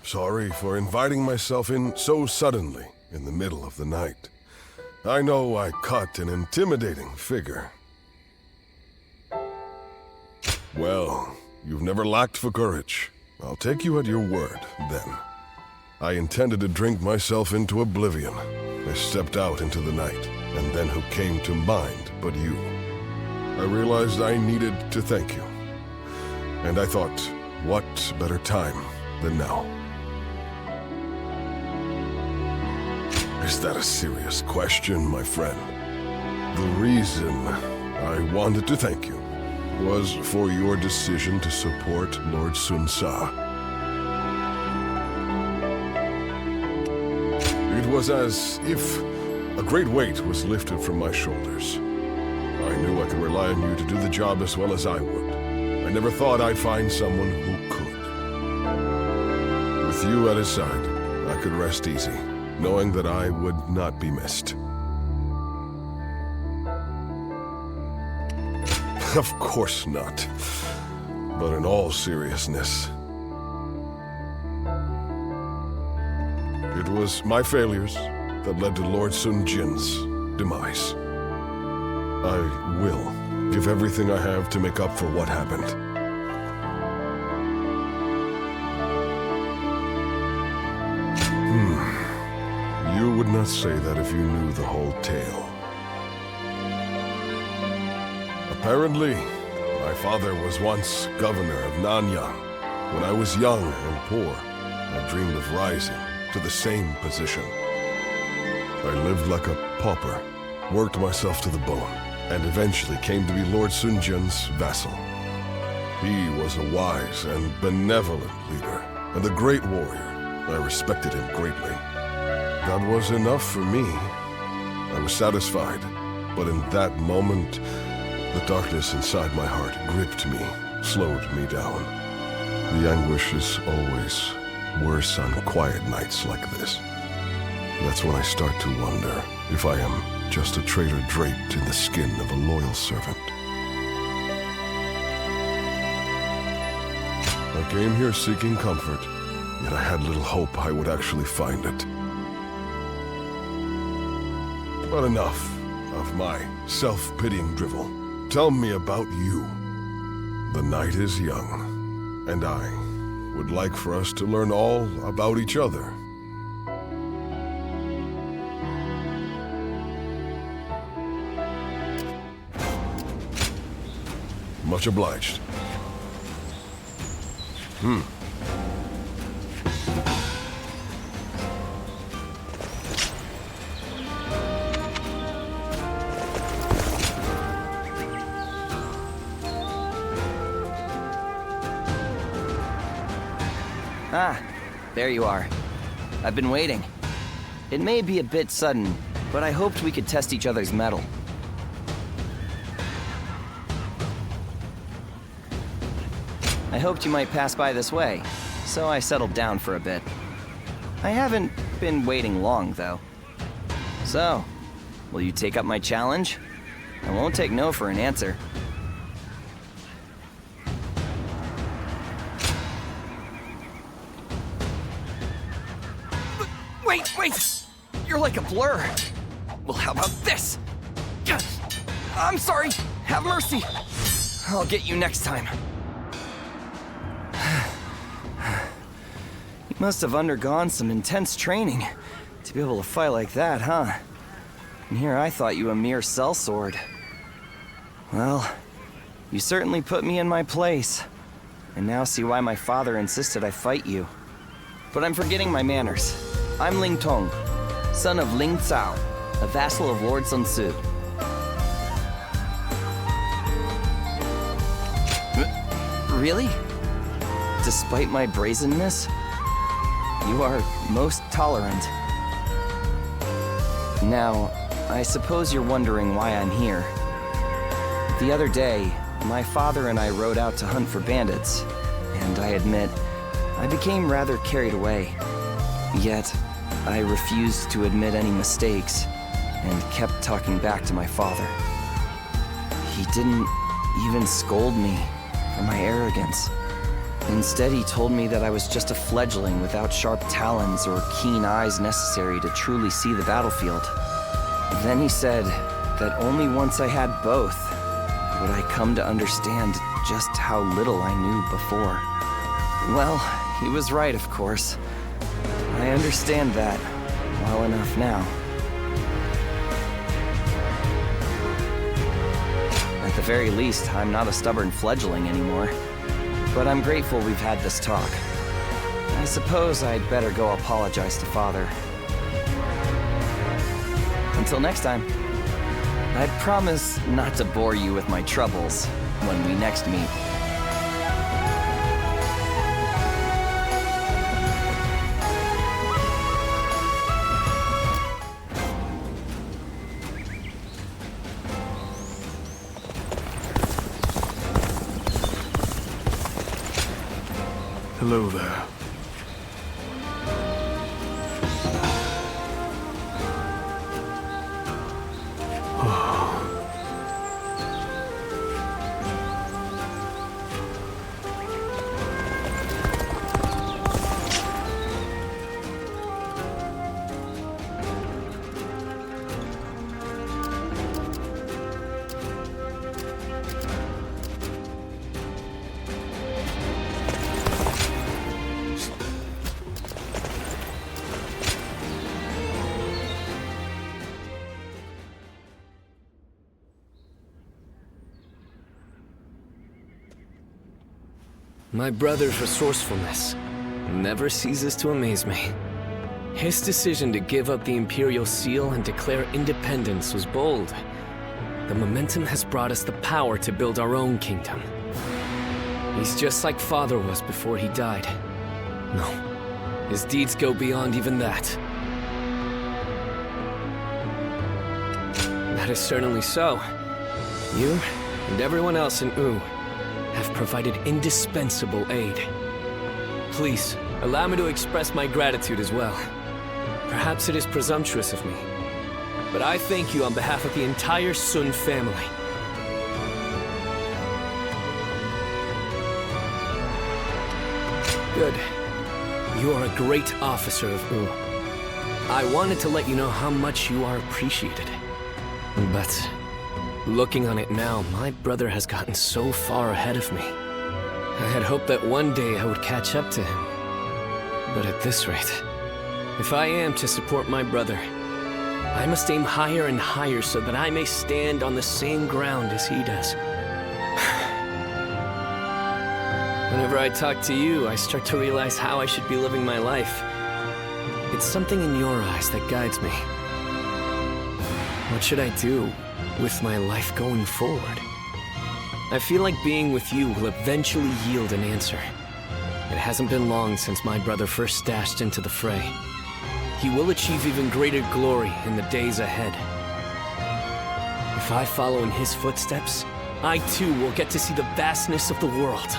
Sorry for inviting myself in so suddenly in the middle of the night. I know I cut an intimidating figure. Well, you've never lacked for courage. I'll take you at your word, then. I intended to drink myself into oblivion. I stepped out into the night, and then who came to mind but you? I realized I needed to thank you. And I thought, what better time than now? Is that a serious question, my friend? The reason I wanted to thank you was for your decision to support Lord Sun Sa. It was as if a great weight was lifted from my shoulders. I knew I could rely on you to do the job as well as I would. I never thought I'd find someone who could. With you at his side, I could rest easy, knowing that I would not be missed. Of course not. But in all seriousness, it was my failures that led to Lord Sun Jin's demise. I will give everything I have to make up for what happened. You would not say that if you knew the whole tale. Apparently, my father was once governor of Nanyang. When I was young and poor, I dreamed of rising to the same position. I lived like a pauper, worked myself to the bone, and eventually came to be Lord Sun Jin's vassal. He was a wise and benevolent leader, and a great warrior. I respected him greatly. That was enough for me. I was satisfied, but in that moment, the darkness inside my heart gripped me, slowed me down. The anguish is always worse on quiet nights like this. That's when I start to wonder if I am just a traitor draped in the skin of a loyal servant. I came here seeking comfort, yet I had little hope I would actually find it. But enough of my self-pitying drivel. Tell me about you. The night is young, and I would like for us to learn all about each other. Much obliged. Ah, there you are. I've been waiting. It may be a bit sudden, but I hoped we could test each other's mettle. I hoped you might pass by this way, so I settled down for a bit. I haven't been waiting long, though. So, will you take up my challenge? I won't take no for an answer. Wait! You're like a blur. Well, how about this? I'm sorry. Have mercy. I'll get you next time. You must have undergone some intense training to be able to fight like that, huh? And here I thought you a mere sellsword. Well, you certainly put me in my place. And now see why my father insisted I fight you. But I'm forgetting my manners. I'm Ling Tong, son of Ling Cao, a vassal of Lord Sun Tzu. Really? Despite my brazenness, you are most tolerant. Now, I suppose you're wondering why I'm here. The other day, my father and I rode out to hunt for bandits, and I admit, I became rather carried away. Yet, I refused to admit any mistakes, and kept talking back to my father. He didn't even scold me for my arrogance. Instead, he told me that I was just a fledgling without sharp talons or keen eyes necessary to truly see the battlefield. Then he said that only once I had both would I come to understand just how little I knew before. Well, he was right, of course. I understand that well enough now. At the very least, I'm not a stubborn fledgling anymore. But I'm grateful we've had this talk. I suppose I'd better go apologize to Father. Until next time, I promise not to bore you with my troubles when we next meet. Hello there. My brother's resourcefulness never ceases to amaze me. His decision to give up the Imperial Seal and declare independence was bold. The momentum has brought us the power to build our own kingdom. He's just like Father was before he died. No, his deeds go beyond even that. That is certainly so. You and everyone else in Wu have provided indispensable aid. Please, allow me to express my gratitude as well. Perhaps it is presumptuous of me, but I thank you on behalf of the entire Sun family. Good. You are a great officer of Wu. I wanted to let you know how much you are appreciated. But looking on it now, my brother has gotten so far ahead of me. I had hoped that one day I would catch up to him. But at this rate, if I am to support my brother, I must aim higher and higher so that I may stand on the same ground as he does. Whenever I talk to you, I start to realize how I should be living my life. It's something in your eyes that guides me. What should I do with my life going forward? I feel like being with you will eventually yield an answer. It hasn't been long since my brother first dashed into the fray. He will achieve even greater glory in the days ahead. If I follow in his footsteps, I too will get to see the vastness of the world.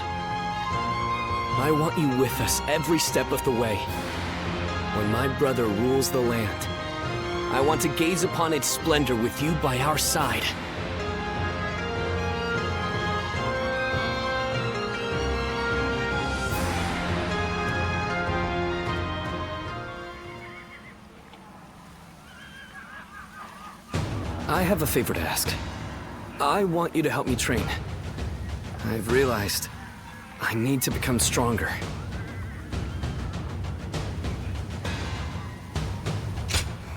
I want you with us every step of the way. When my brother rules the land, I want to gaze upon its splendor with you by our side. I have a favor to ask. I want you to help me train. I've realized I need to become stronger.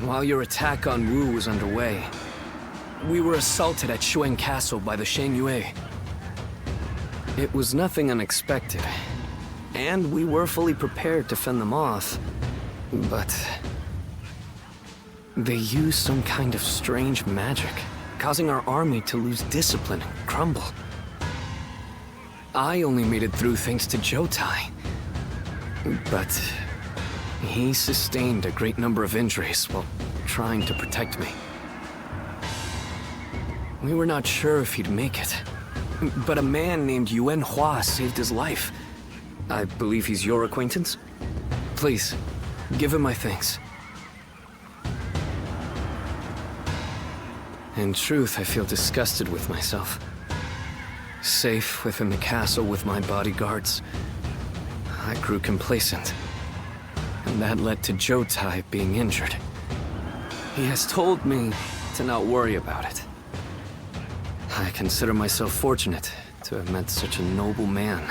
While your attack on Wu was underway, we were assaulted at Xuan Castle by the Shen Yue. It was nothing unexpected, and we were fully prepared to fend them off, but they used some kind of strange magic, causing our army to lose discipline and crumble. I only made it through thanks to Joutai, but he sustained a great number of injuries while trying to protect me. We were not sure if he'd make it, but a man named Yuan Hua saved his life. I believe he's your acquaintance? Please, give him my thanks. In truth, I feel disgusted with myself. Safe within the castle with my bodyguards, I grew complacent. And that led to Joutai being injured. He has told me to not worry about it. I consider myself fortunate to have met such a noble man.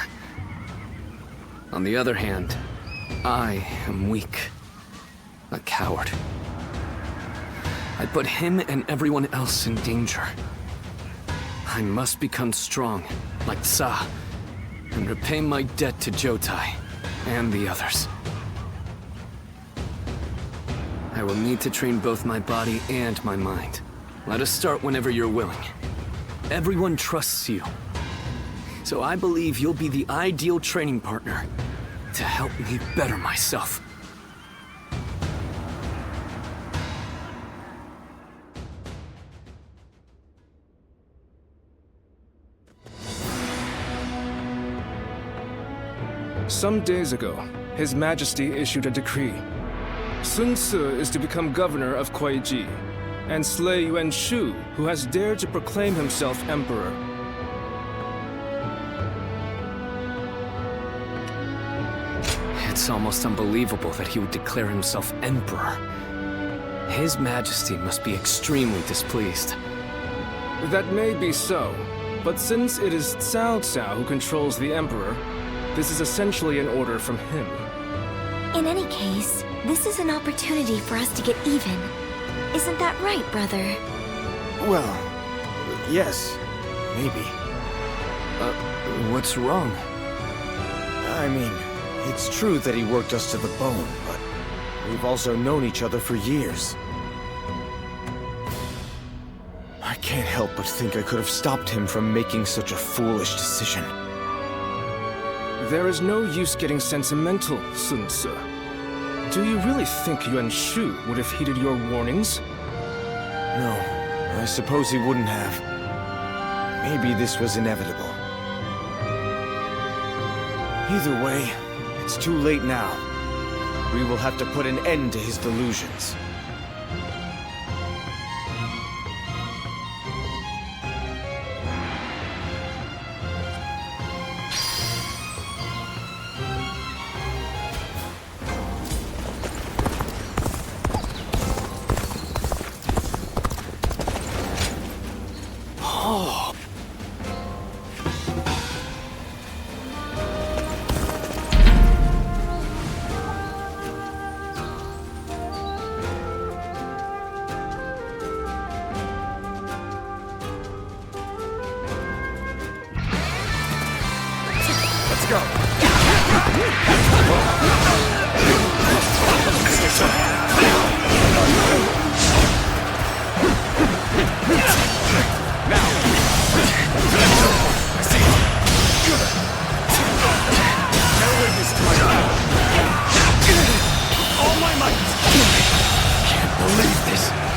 On the other hand, I am weak. A coward. I put him and everyone else in danger. I must become strong, like Sa, and repay my debt to Joutai and the others. I will need to train both my body and my mind. Let us start whenever you're willing. Everyone trusts you. So I believe you'll be the ideal training partner to help me better myself. Some days ago, His Majesty issued a decree. Sun Ce is to become governor of Kuai-ji, and slay Yuan Shu, who has dared to proclaim himself emperor. It's almost unbelievable that he would declare himself emperor. His Majesty must be extremely displeased. That may be so, but since it is Cao Cao who controls the emperor, this is essentially an order from him. In any case, this is an opportunity for us to get even. Isn't that right, brother? Well, yes, maybe. What's wrong? I mean, it's true that he worked us to the bone, but we've also known each other for years. I can't help but think I could have stopped him from making such a foolish decision. There is no use getting sentimental, Sun Ce. Do you really think Yuan Shu would have heeded your warnings? No, I suppose he wouldn't have. Maybe this was inevitable. Either way, it's too late now. We will have to put an end to his delusions.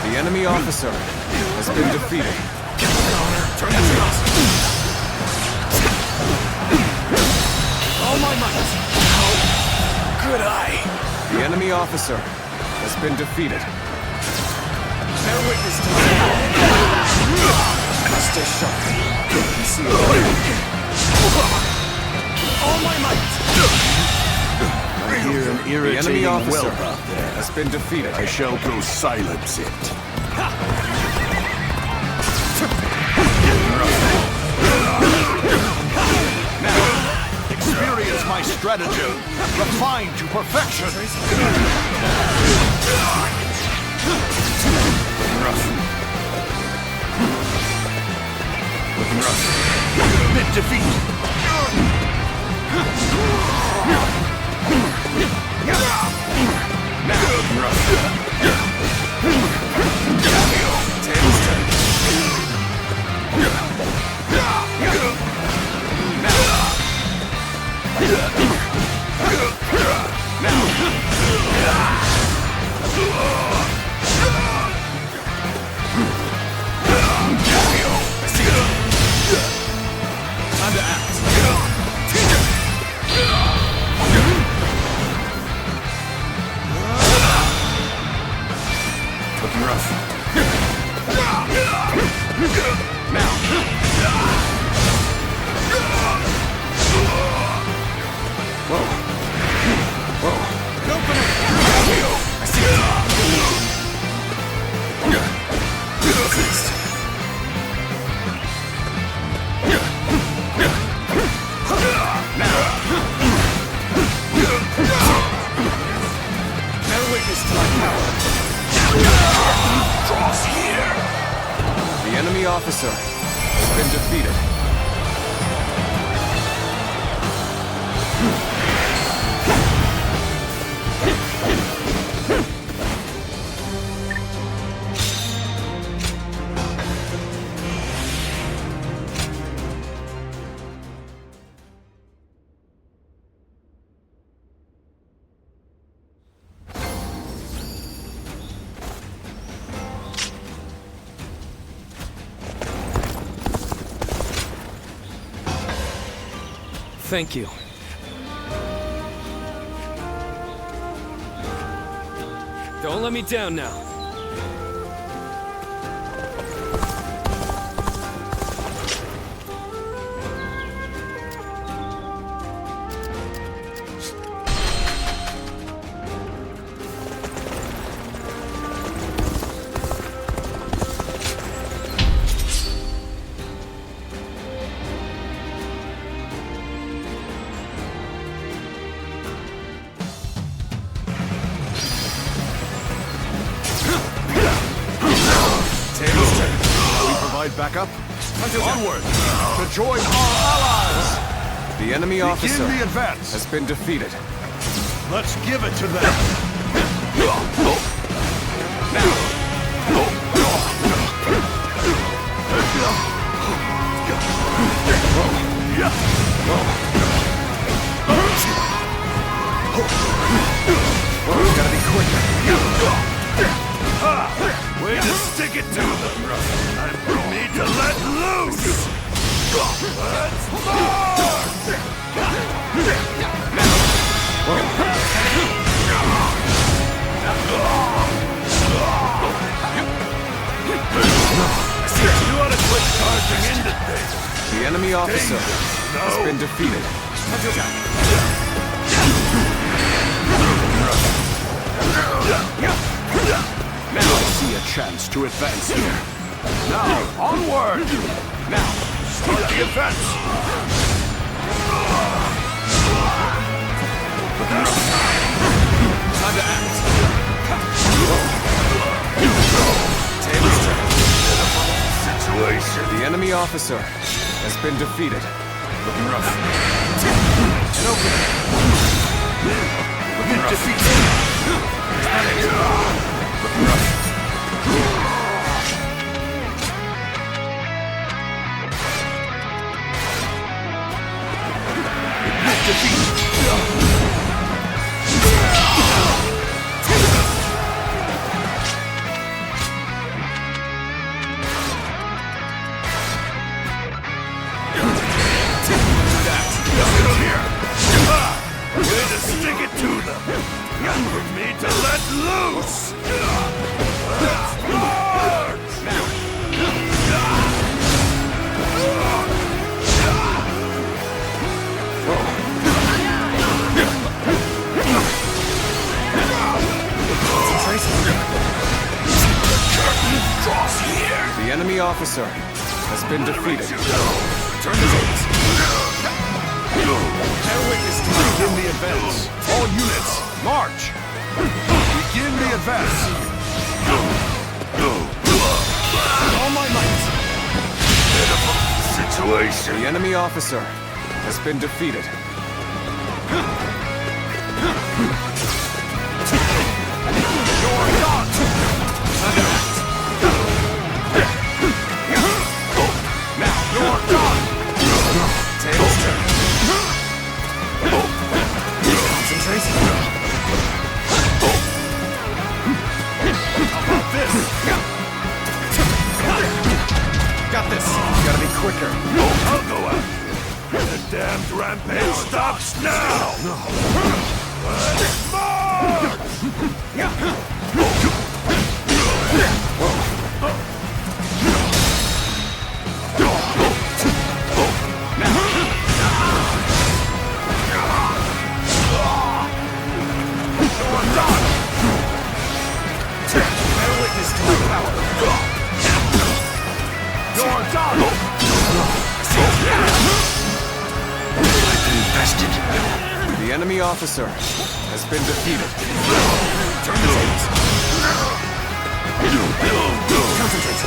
The enemy officer has been defeated. All my might! How could I? The enemy officer has been defeated. Bear witness to my Stay sharp. See all my might! I hear an The irritating enemy officer whelp out there. has been defeated. I shall go silence it. strategy, refined to perfection. Looking rough. Admit defeat. Looking rough. Tails turn. Time to act. Looking rough. Now. Whoa. Whoa. Open it. I see it. Bear witness to my power. Draws here. The enemy officer has been defeated. Thank you. Don't let me down now. Backup. Onward to join our allies. The enemy officer the advance. has been defeated. Let's give it to them. Gotta be quicker. Way to stick it to them. Time for me to let loose. Let's march! You ought to quit charging into things. The enemy officer has been defeated. Now I see a chance to advance here. Now, onward! Now, start the advance! Time to act. Tails turn. Situation. The enemy officer has been defeated. Looking rough. An opening. Looking rough. Defeat. Looking rough. Defeat. Way to stick it to them. For me to let loose. Let's march. The enemy officer has been defeated. Turn the tables. Bear witness to begin the advance. All units, march! Begin the advance. All my might. Situation. The enemy officer has been defeated. You're not! Now you're done! Tails turn. Concentrate. How about this? Got this. Gotta be quicker. I'll go out. The damned rampage stops now! The enemy officer has been defeated. Turn the tables. Concentrate.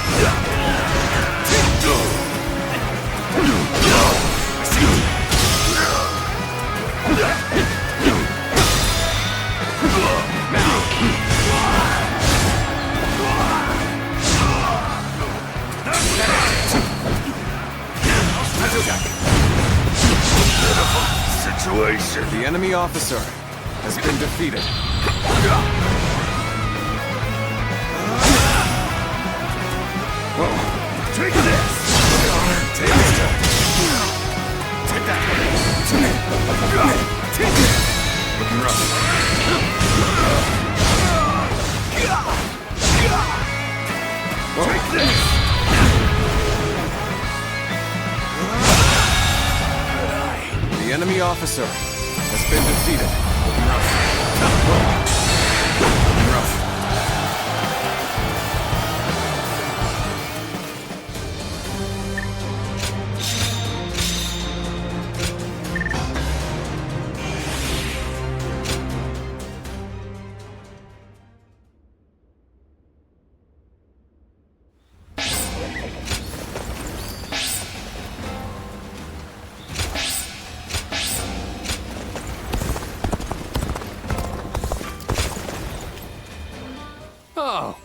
Situation. The enemy officer has been defeated. Whoa. Take this! Take this! Take that! Looking rough. Take this! The enemy officer has been defeated. Oh,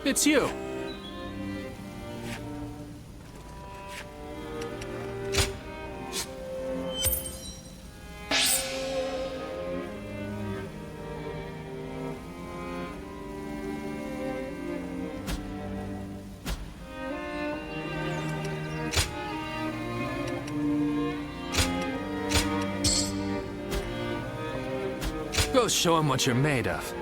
it's you. Go show him what you're made of.